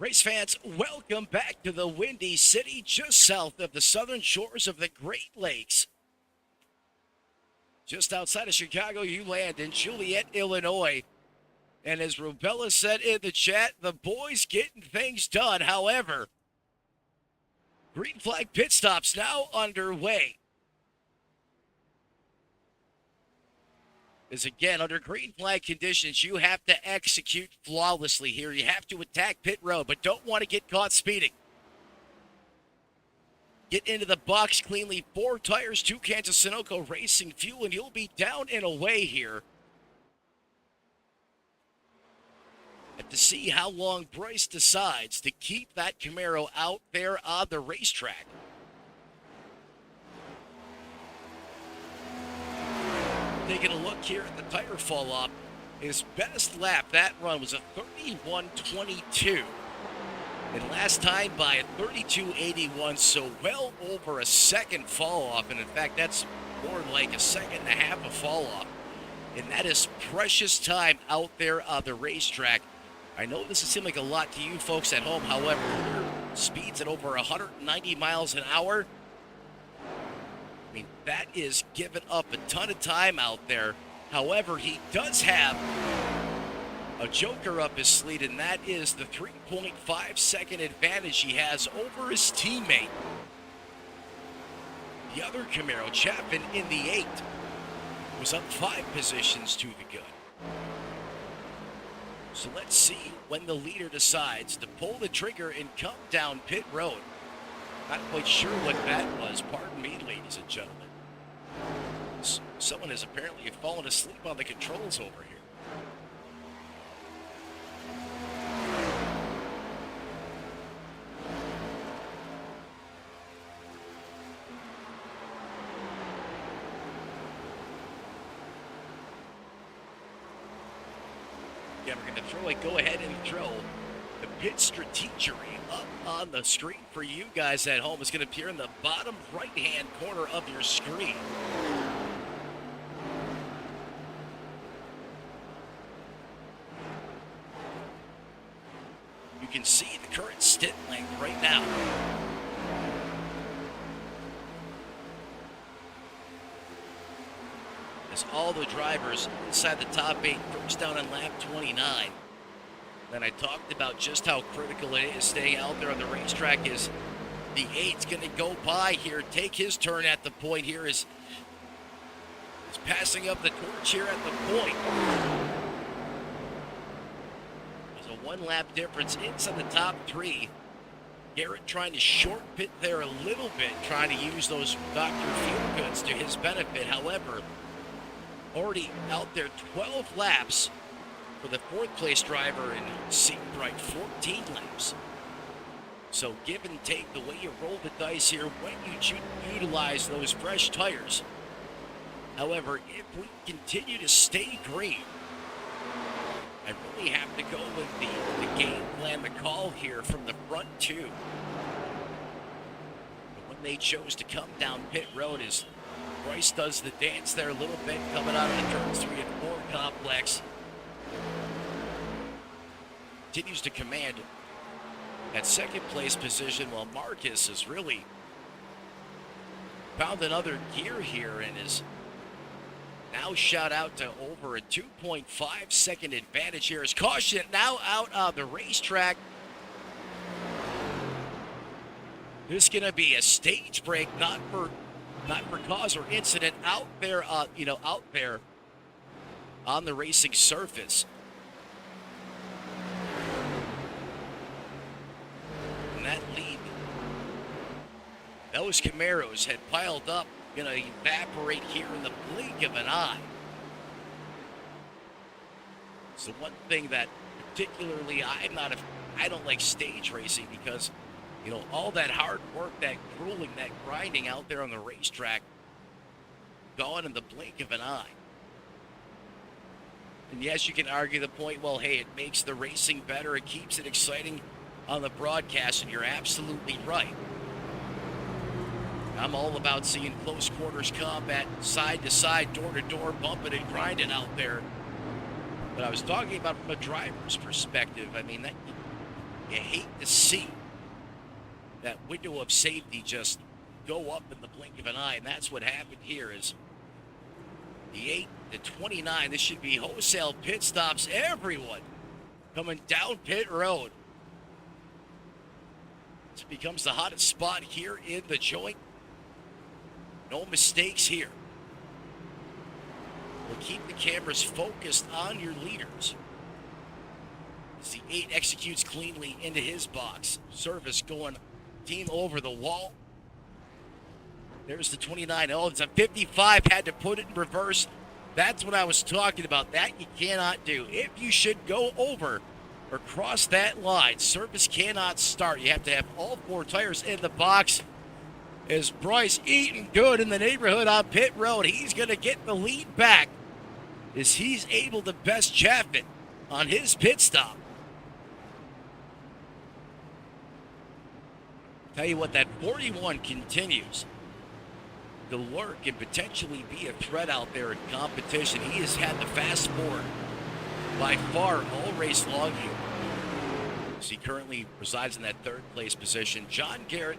Race fans, welcome back to the Windy City, just south of the southern shores of the Great Lakes. Just outside of Chicago, you land in Joliet, Illinois. And as Rubella said in the chat, the boys getting things done. However, green flag pit stops now underway. Is again, under green flag conditions, you have to execute flawlessly here. You have to attack pit road, but don't want to get caught speeding. Get into the box cleanly. 4 tires, 2 cans of Sunoco Racing Fuel, and you'll be down and away here. And to see how long Bryce decides to keep that Camaro out there on the racetrack. Taking a look here at the tire fall off. His best lap that run was a 31.22. And last time by a 32.81, so well over a second fall off. And in fact, that's more like a second and a half of fall off. And that is precious time out there on the racetrack. I know this will seem like a lot to you folks at home. However, speeds at over 190 miles an hour. I mean, that is giving up a ton of time out there. However, he does have a joker up his sleeve, and that is the 3.5 second advantage he has over his teammate. The other Camaro, Chapman, in the 8, was up 5 positions to the good. So let's see when the leader decides to pull the trigger and come down pit road. Not quite sure what that was. Pardon me, ladies and gentlemen. Someone has apparently fallen asleep on the controls over here. Yeah, we're going to throw a go-ahead and throw the pit strategery up on the screen for you guys at home. It's going to appear in the bottom right-hand corner of your screen. You can see the current stint length right now. As all the drivers inside the top 8, first down on lap 29. Then I talked about just how critical it is staying out there on the racetrack as the 8's going to go by here, take his turn at the point here is passing up the torch here at the point. There's a 1-lap difference inside the top 3. Garrett trying to short pit there a little bit, trying to use those Dr. Fuel goods to his benefit. However, already out there 12 laps for the 4th place driver and seemed right 14 laps. So give and take the way you roll the dice here when you utilize those fresh tires. However, if we continue to stay green, I really have to go with the game plan, the call here from the front 2. But when they chose to come down pit road is Bryce does the dance there a little bit, coming out of the turns 3 and 4 complex. Continues to command that 2nd place position while Marcus has really found another gear here and is now shot out to over a 2.5 second advantage here. As caution now out on the racetrack. This is going to be a stage break, not for not for cause or incident out there, out there on the racing surface. And that lead, those Camaros had piled up, going to evaporate here in the blink of an eye. It's the one thing that particularly I don't like stage racing because, all that hard work, that grueling, that grinding out there on the racetrack, gone in the blink of an eye. And yes, you can argue the point, well, hey, it makes the racing better, it keeps it exciting on the broadcast, and you're absolutely right. I'm all about seeing close quarters combat, side to side, door to door, bumping and grinding out there. But I was talking about from a driver's perspective. I mean, that you hate to see that window of safety just go up in the blink of an eye, and that's what happened here. Is the 8 to 29. This should be wholesale pit stops. Everyone coming down pit road. This becomes the hottest spot here in the joint. No mistakes here. We'll keep the cameras focused on your leaders. As the 8 executes cleanly into his box. Service going team over the wall. There's the 29. Oh, it's a 55. Had to put it in reverse. That's what I was talking about. That you cannot do. If you should go over or cross that line, service cannot start. You have to have all 4 tires in the box. As Bryce eating good in the neighborhood on pit road, he's going to get the lead back as he's able to best chaff it on his pit stop. Tell you what, that 41 continues to lurk and potentially be a threat out there in competition. He has had the fast forward by far all race long here. As he currently resides in that 3rd place position. John Garrett,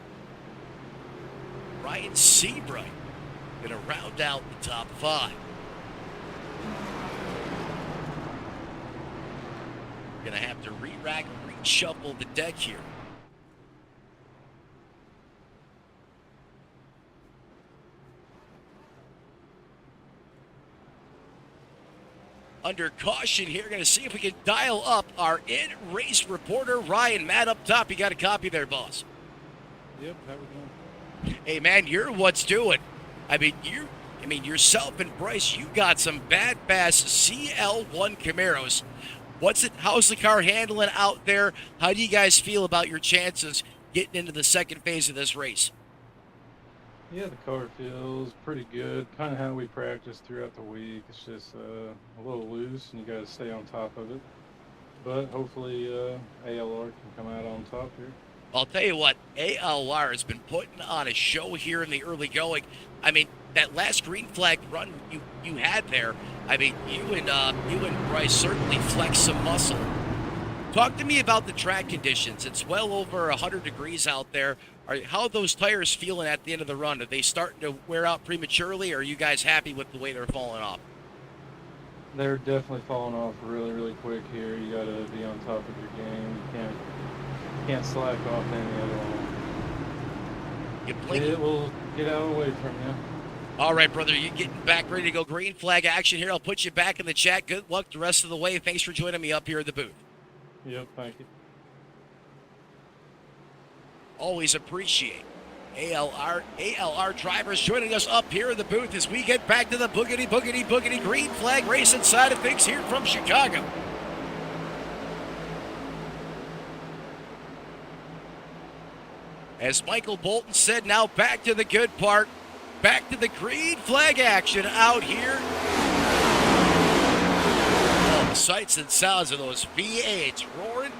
Ryan Seabright going to round out the top 5. Going to have to re-rack, reshuffle the deck here. Under caution here, going to see if we can dial up our in-race reporter, Ryan. Matt up top, you got a copy there, boss. Yep, how we doing? Hey, man, you're what's doing. I mean, yourself and Bryce, you got some bad, fast CL1 Camaros. How's the car handling out there? How do you guys feel about your chances getting into the second phase of this race? Yeah, the car feels pretty good. Kind of how we practice throughout the week. It's just a little loose, and you got to stay on top of it. But hopefully ALR can come out on top here. I'll tell you what, ALR has been putting on a show here in the early going. I mean, that last green flag run you had there, I mean, you and Bryce certainly flexed some muscle. Talk to me about the track conditions. It's well over 100 degrees out there. How are those tires feeling at the end of the run? Are they starting to wear out prematurely, or are you guys happy with the way they're falling off? They're definitely falling off really, really quick here. You got to be on top of your game. You can't slack off any at all. It will get out of the way from you. All right, brother, you getting back ready to go green flag action here. I'll put you back in the chat. Good luck the rest of the way. Thanks for joining me up here at the booth. Yep, thank you. Always appreciate ALR drivers joining us up here in the booth as we get back to the boogity green flag racing side of things here from Chicago. As Michael Bolton said, now back to the good part. Back to the green flag action out here. Oh, the sights and sounds of those V8s roaring.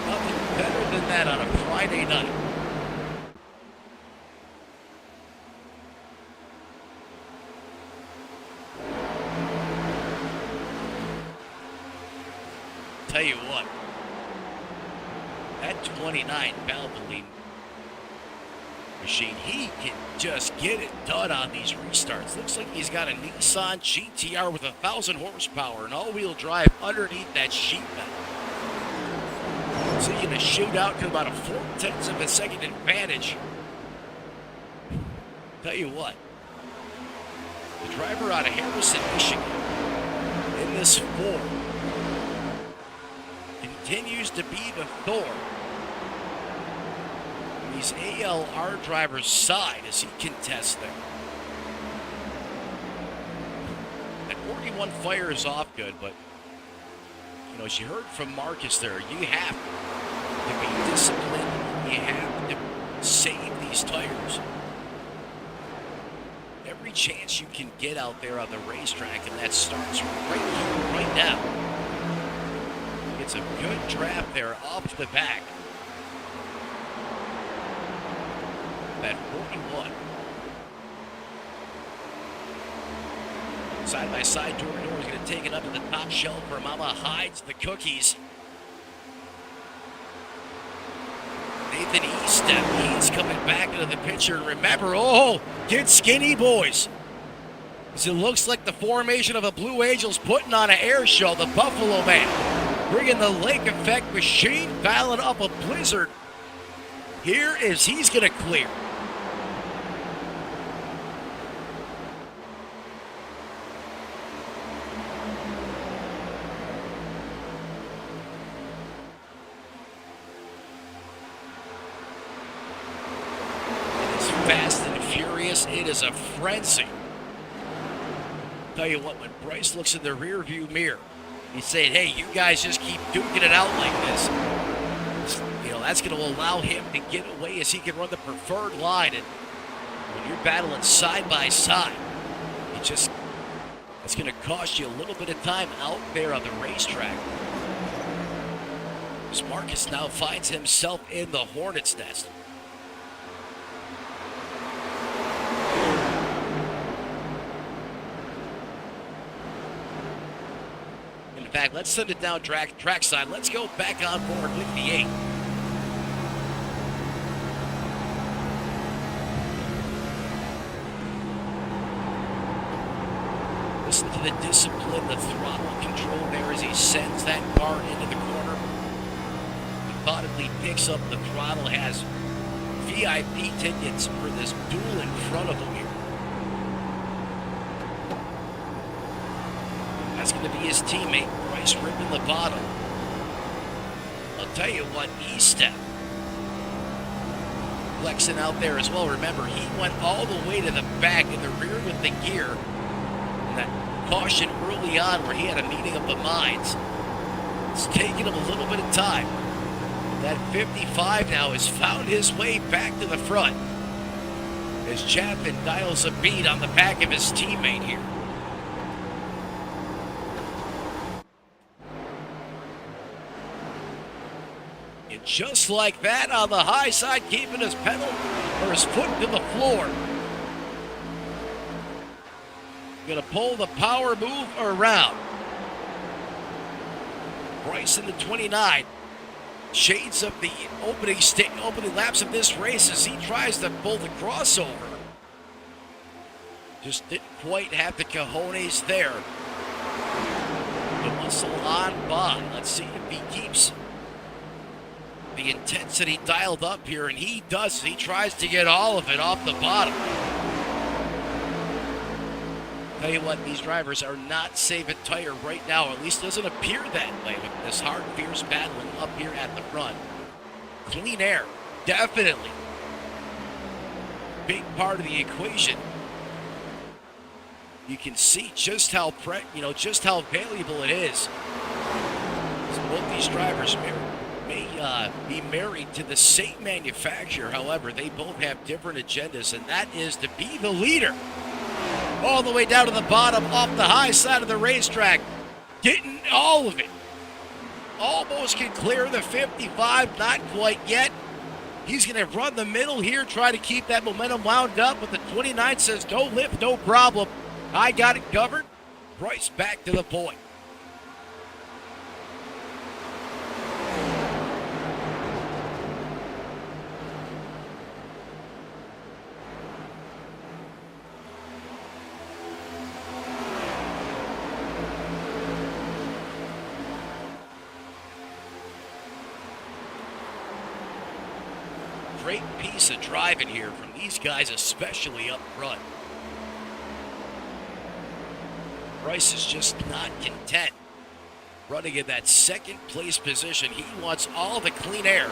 Nothing better than that on a Friday night. Tell you what, that 29 Valvoline machine, he can just get it done on these restarts. Looks like he's got a Nissan GTR with 1,000 horsepower and all-wheel drive underneath that sheet metal. Seeing a shootout to about a 4/10 of a second advantage Tell you what, the driver out of Harrison, Michigan, in this Ford, continues to be the thorn on these ALR drivers' side as he contests there. That 41 fires off good, but you know, as you heard from Marcus there, you have to be disciplined. You have to save these tires every chance you can get out there on the racetrack, and that starts right here, right now. It's a good draft there off the back. That 41. Side-by-side, door to door is going to take it up to the top shelf where Mama hides the cookies. Nathan Eastep, he's coming back into the picture. And remember, oh, get skinny, boys. As it looks like the formation of a Blue Angels putting on an air show. The Buffalo Man bringing the lake effect machine, battling up a blizzard. Here is he's going to clear. Fast and furious, it is a frenzy. Tell you what, when Bryce looks in the rear view mirror, he's saying, hey, you guys just keep duking it out like this. You know, that's going to allow him to get away as he can run the preferred line. And when you're battling side by side, it's going to cost you a little bit of time out there on the racetrack. As Marcus now finds himself in the Hornet's nest. In fact, let's send it down track side. Let's go back on board with the 8. Listen to the discipline, the throttle control there as he sends that car into the corner. Methodically picks up the throttle, has VIP tickets for this duel in front of him here. That's going to be his teammate, Bryce, ripping the bottom. I'll tell you what, Eastep flexing out there as well. Remember, he went all the way to the back in the rear with the gear. And that caution early on where he had a meeting of the minds. It's taken him a little bit of time. That 55 now has found his way back to the front as Chapman dials a beat on the back of his teammate here. And just like that, on the high side, keeping his pedal or his foot to the floor. Gonna pull the power move around. Bryce in the 29. Shades of the opening laps of this race as he tries to pull the crossover. Just didn't quite have the cojones there. The muscle on by. Let's see if he keeps the intensity dialed up here, and he does. He tries to get all of it off the bottom. Tell you what, these drivers are not saving tire right now, or at least doesn't appear that way with this hard, fierce battling up here at the front. Clean air, definitely big part of the equation. You can see just how just how valuable it is. So both these drivers may be married to the same manufacturer. However, they both have different agendas, and that is to be the leader. All the way down to the bottom, off the high side of the racetrack, getting all of it. Almost can clear the 55, not quite yet. He's going to run the middle here, try to keep that momentum wound up, but the 29 says, no lift, no problem. I got it covered. Bryce back to the point. great piece of driving here from these guys, especially up front. Bryce is just not content running in that second place position. He wants all the clean air.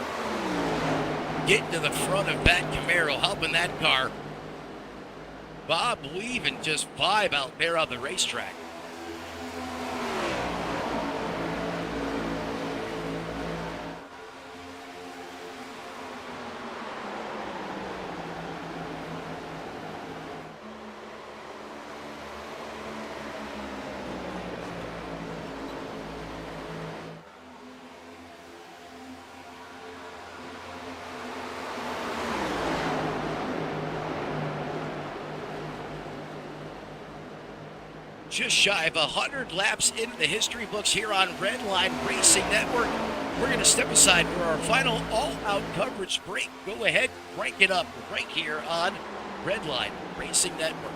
Getting to the front of that Camaro, helping that car. Bob leaving just 5 out there on the racetrack. Just shy of 100 laps into the history books here on Redline Racing Network. We're going to step aside for our final all-out coverage break. Go ahead, crank it up right here on Redline Racing Network.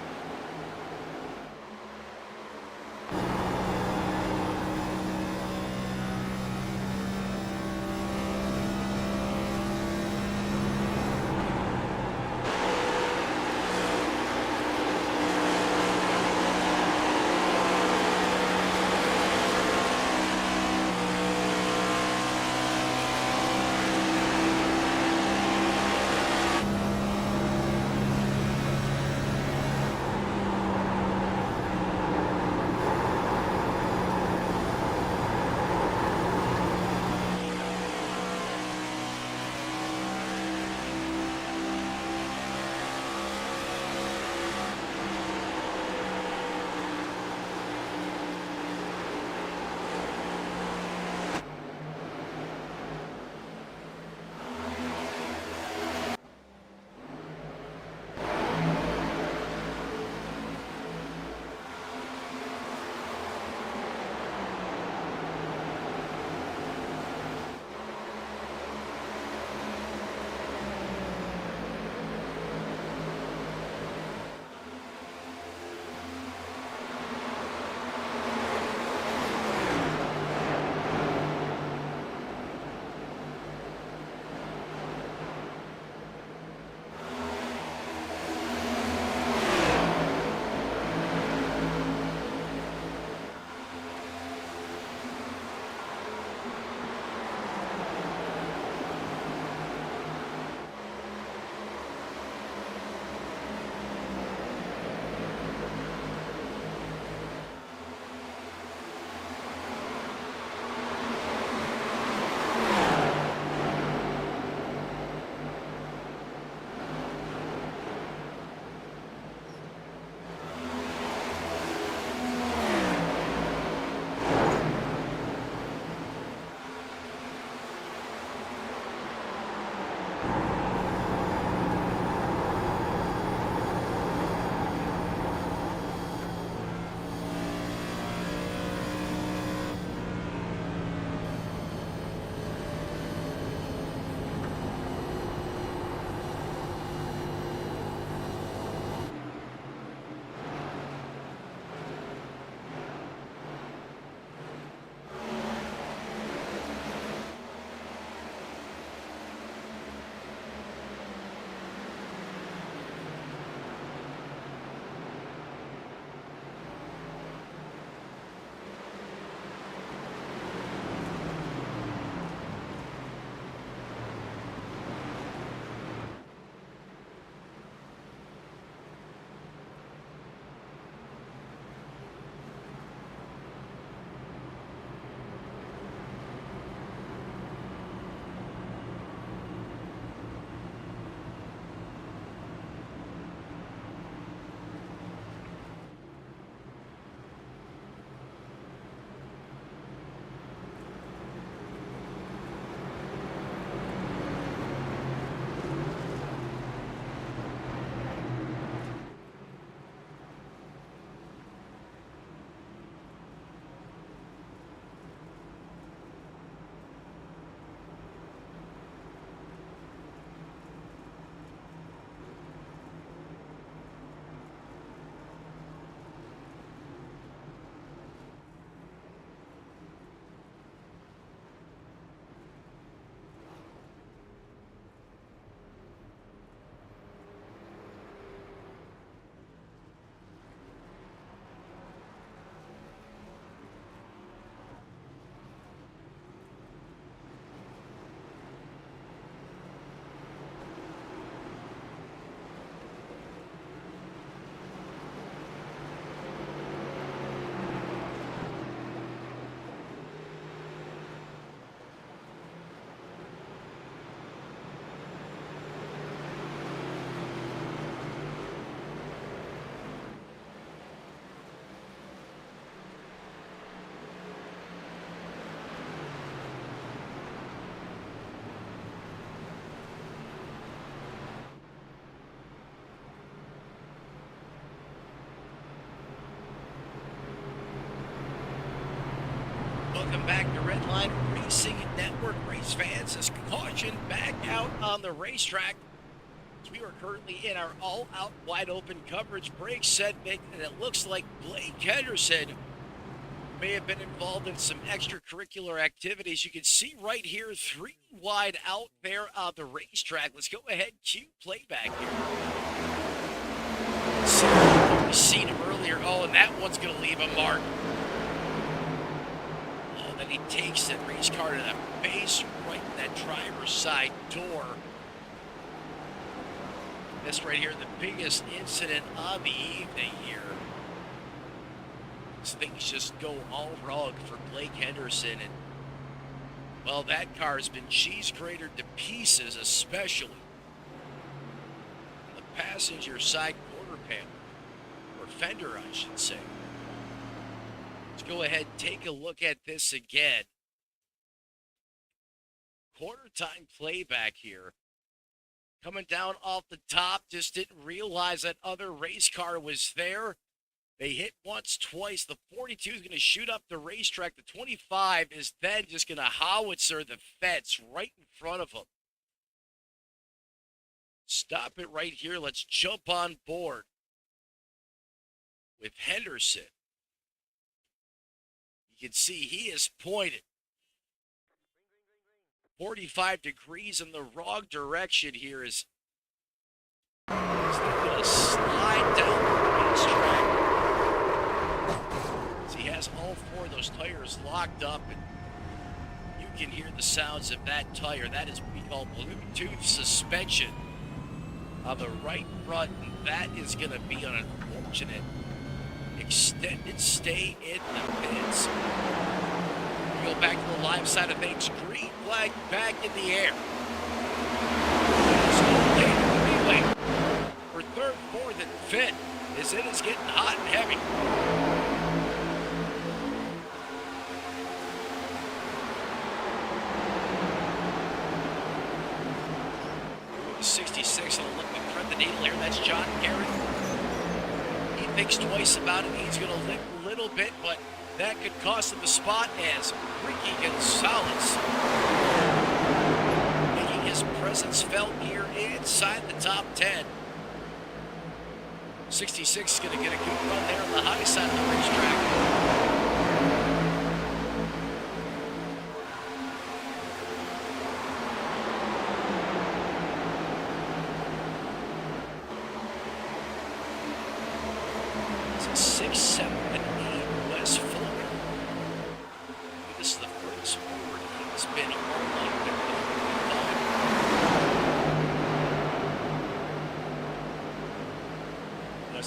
Welcome back to Redline Racing Network. Race fans, as caution back out on the racetrack. We are currently in our all-out wide-open coverage break segment, and it looks like Blake Henderson may have been involved in some extracurricular activities. You can see right here, 3 wide out there on the racetrack. Let's go ahead and cue playback here. We've seen him earlier. Oh, and that one's going to leave a mark. Oh, then he takes the race car to the face right in that driver's side door. This right here, the biggest incident of the evening here. Things just go all wrong for Blake Henderson, and well, that car has been cheese grated to pieces, especially on the passenger side quarter panel, or fender, I should say. Let's go ahead and take a look at this again. Quarter time playback here. Coming down off the top, just didn't realize that other race car was there. They hit once, twice. The 42 is going to shoot up the racetrack. The 25 is then just going to howitzer the fence right in front of them. Stop it right here. Let's jump on board with Henderson. You can see he is pointed 45 degrees in the wrong direction here. He's going to slide down the racetrack. He has all 4 of those tires locked up, and you can hear the sounds of that tire. That is what we call Bluetooth suspension on the right front, and that is going to be an unfortunate extended stay in the pits. We go back to the live side of things. Green flag back in the air. Relay for 3rd, 4th, and 5th as it is getting hot and heavy. 66 and look to thread the needle here. That's John Garrett. He thinks twice about it. He's going to limp a little bit, but that could cost him a spot as Ricky Gonzalez making his presence felt here inside the top 10. 66 is going to get a good run there on the high side of the racetrack.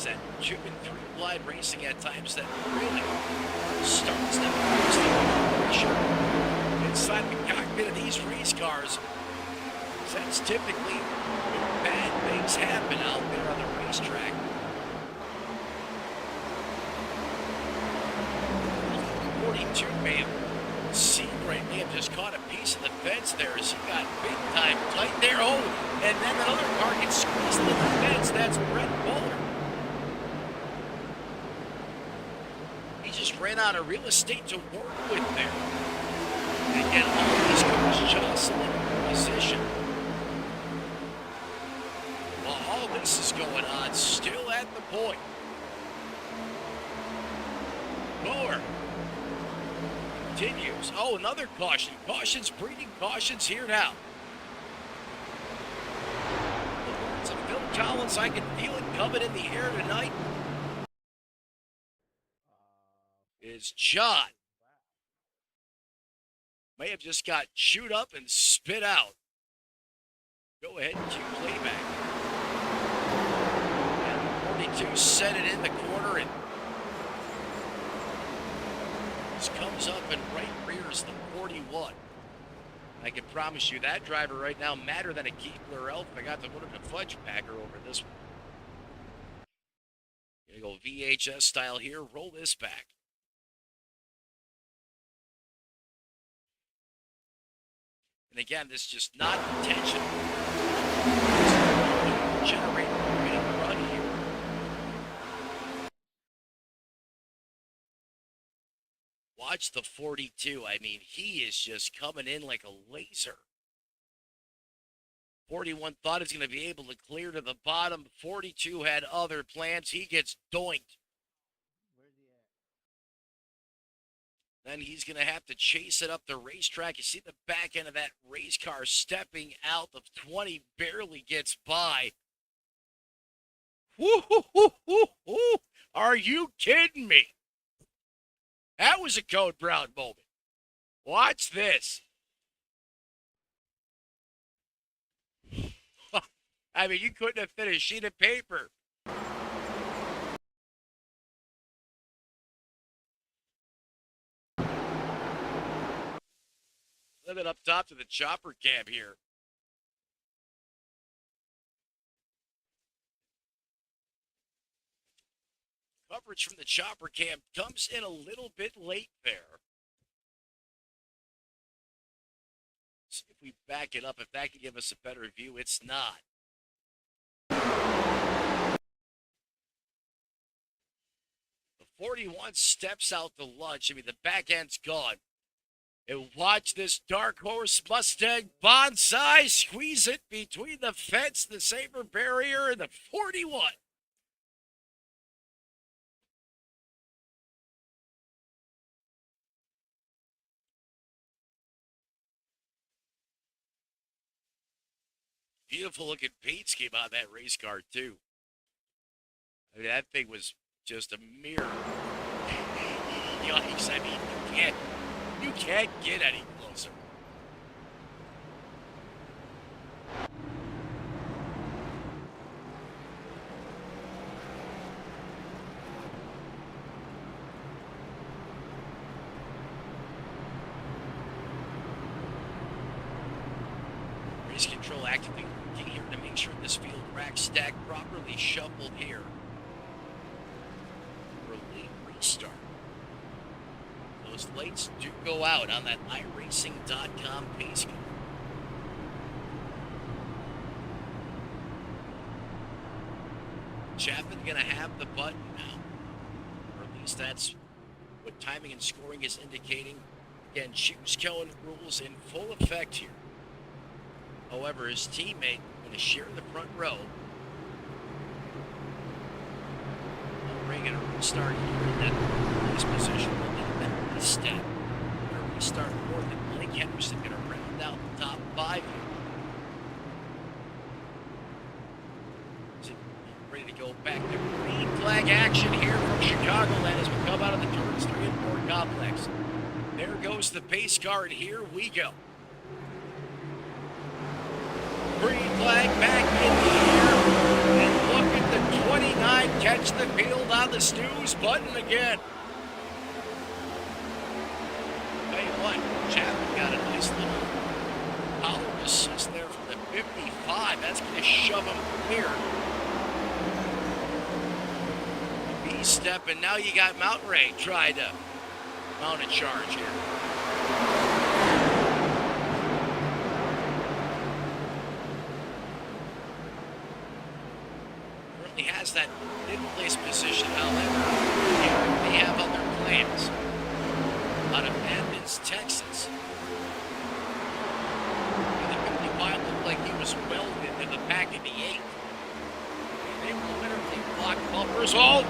That chipping through blind racing at times that really starts to pressure inside the cockpit of these race cars. That's typically when bad things happen out there on the racetrack. May have Seabright may have just caught a piece of the fence there as he got big time tight there. Oh, and then another car gets squeezed into the fence. That's Brett Bowler. Just ran out of real estate to work with there. And again, all these cars jostling in position. While all this is going on, still at the point. Moore continues. Oh, another caution. Caution's breeding cautions here now. The words of Phil Collins, I can feel it coming in the air tonight. Is John. May have just got chewed up and spit out. Go ahead and cue playback. And 42 set it in the corner, and this comes up and right rears the 41. I can promise you that driver right now, madder than a Keebler elf. I got to put a fudge packer over this one. Gonna go VHS style here. Roll this back. And again, this is just not intentional. Generate a run here. watch the 42. I mean, he is just coming in like a laser. 41 thought he's going to be able to clear to the bottom. 42 had other plans. He gets doinked. Then he's going to have to chase it up the racetrack. You see the back end of that race car stepping out. The 20 barely gets by. Woo-hoo-hoo-hoo-hoo. Are you kidding me? That was a Code Brown moment. Watch this. I mean, you couldn't have fit a sheet of paper. Living up top to the chopper cab here. Coverage from the chopper cam comes in a little bit late there. See if we back it up. If that can give us a better view, it's not. The 41 steps out to lunch. I mean, the back end's gone. And watch this dark horse Mustang Bonsai squeeze it between the fence, the saber barrier, and the 41. Beautiful looking paint scheme on that race car, too. I mean, that thing was just a mirror. Yikes, I mean, you can't get any closer. Race control actively working here to make sure this field rack stack properly shuffled here for a late restart. Those lights do go out on that iRacing.com pace car. Chapman going to have the button now, or at least that's what timing and scoring is indicating. Again, choose cone rules in full effect here. However, his teammate going to share the front row. Bring it a restart here in that police position. Then step. Going to restart fourth, and Blake Henderson going to round out the top five here. Ready to go back to green flag action here from Chicagoland as we come out of the turns 3 and 4 complex. There goes the pace car, and here we go. Green flag back in the air, and look at the 29 catch the field on the snooze button again. Tell you what, Chapman got a nice little power assist there from the 55. That's going to shove him clear. B-step, and now you got Mountain Ray trying to mount a charge here. Has that mid-place position, however, they have other plans. Out of Athens, Texas. And the 55 looked like he was welded in the back of the 8. They will literally block bumpers. Oh,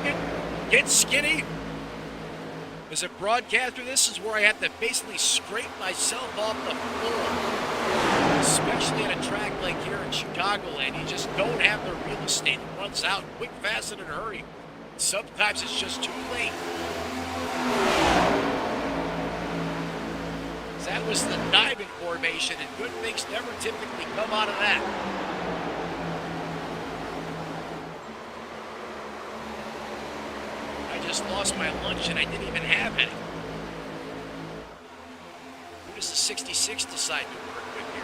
get skinny. As a broadcaster, this is where I have to basically scrape myself off the floor. Especially at a track like here in Chicagoland, you just don't have the real estate. It runs out quick, fast, and in a hurry. Sometimes it's just too late. That was the diamond formation, and good things never typically come out of that. I just lost my lunch, and I didn't even have any. Who does the 66 decide to work with here?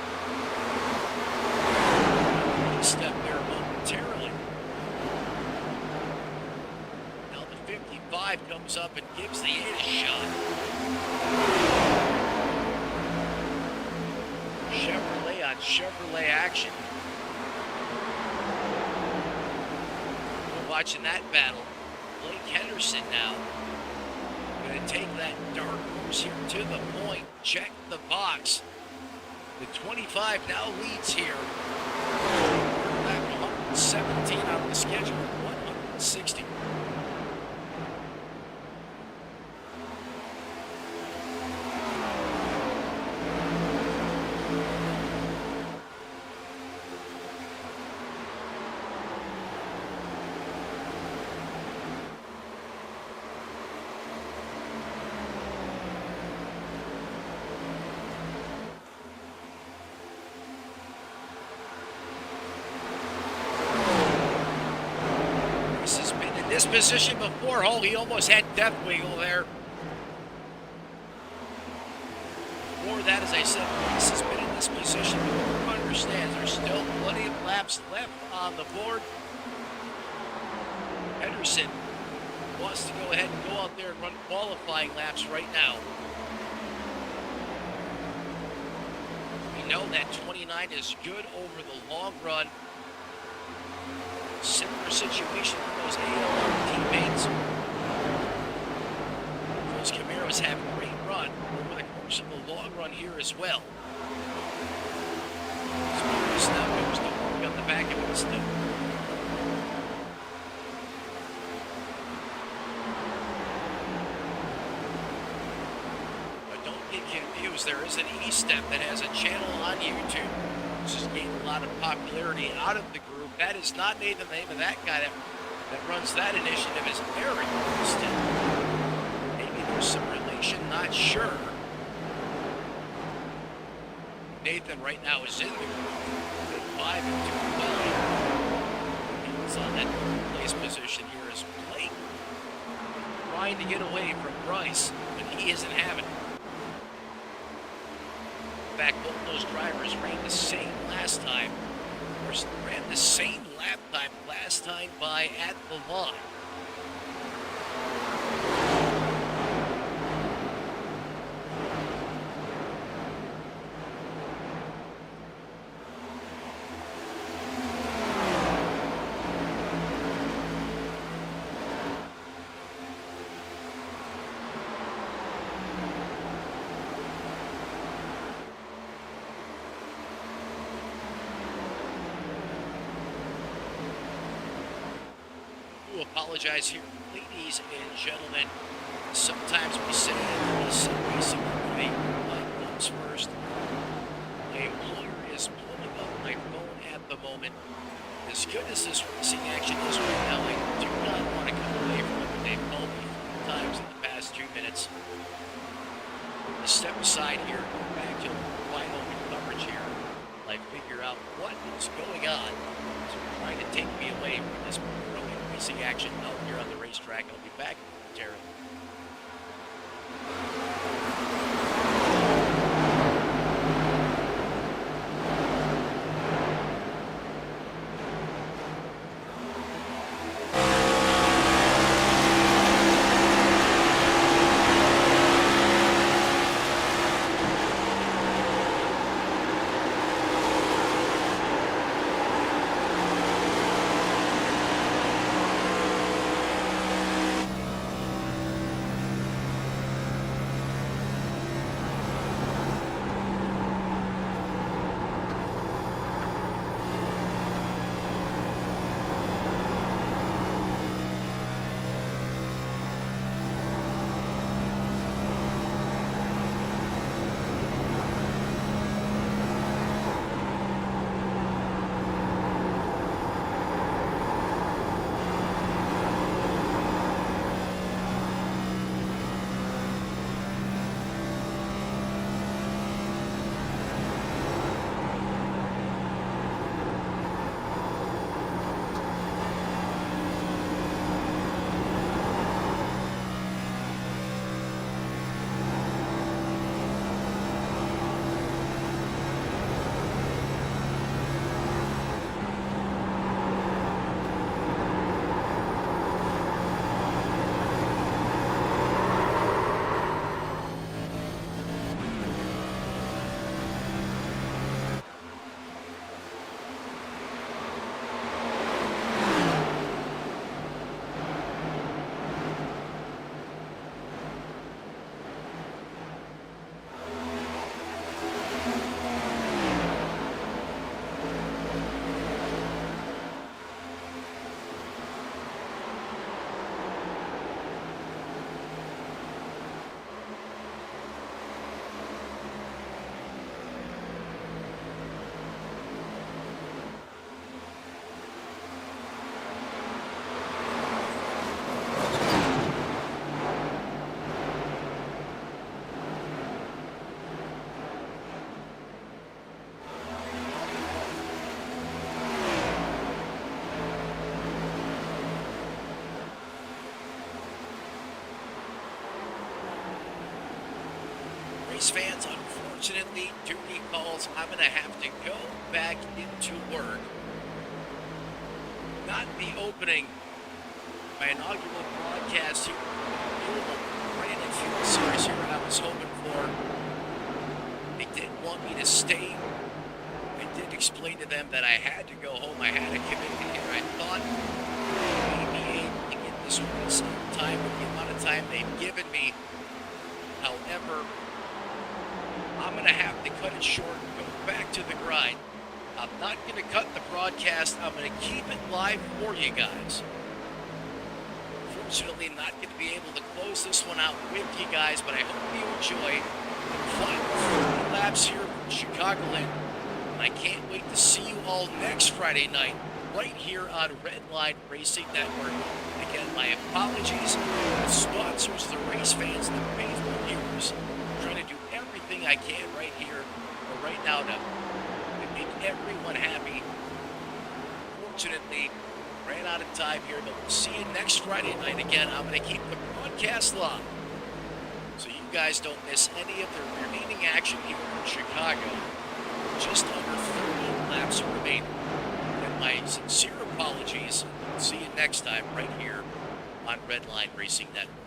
Step there momentarily. Now the 55 comes up and gives the 8 a shot. Chevrolet on Chevrolet action. We're watching that battle. Blake Henderson now going to take that dark horse here to the point. Check the box. The 25 now leads here. Back 117 out of the schedule, 160. This position before. Oh, he almost had death wiggle there. Before that, as I said, Reese has been in this position before. Understands there's still plenty of laps left on the board. Henderson wants to go ahead and go out there and run qualifying laps right now. We know that 29 is good over the long run. Similar situation with those ALR teammates. Those Camaros have a great run over the course of the long run here as well. Speedway now goes to work on the back of it still. But don't get confused, there is an E-Step that has a channel on YouTube. This has gained a lot of popularity out of the group. That is not Nathan. The name of that guy that runs that initiative is Eric Austin. Maybe there's some relation, not sure. Nathan right now is in the group at 5 and 2 well. He's on that place position here as Blake trying to get away from Bryce, but he isn't having it. In fact, both those drivers ran the same last time. Ran the same lap time last time by at the line. Apologize here, ladies and gentlemen. Sometimes we say racing movie comes first. My employer is pulling up my phone at the moment. As good as this racing action is right now, I do not want to come away from it. They've called me 4 times in the past 2 minutes. I'm going to step aside here, go back to wide open coverage here. I figure out what is going on. So trying to take me away from this racing action out here on the racetrack. I'll be back momentarily. race fans, unfortunately, duty calls. I'm going to have to go back into work. Not be opening my inaugural broadcast here Brandon Fuel Series here I was hoping for. They didn't want me to stay. I did explain to them that I had to go home. I had a commitment here. I thought I may be able to get this race on time with the amount of time they've given me. However, I'm going to have to cut it short and go back to the grind. I'm not going to cut the broadcast. I'm going to keep it live for you guys. Unfortunately, not going to be able to close this one out with you guys, but I hope you enjoy the final 30 laps here from Chicagoland. And I can't wait to see you all next Friday night right here on Redline Racing Network. Again, my apologies to the sponsors, the race fans, the faithful viewers. I'm trying to do everything I can right here or right now to make everyone happy. Unfortunately, ran out of time here, but we'll see you next Friday night again. I'm going to keep the broadcast live so you guys don't miss any of the remaining action here in Chicago. Just under 30 laps remaining. And my sincere apologies. See you next time right here on Redline Racing Network.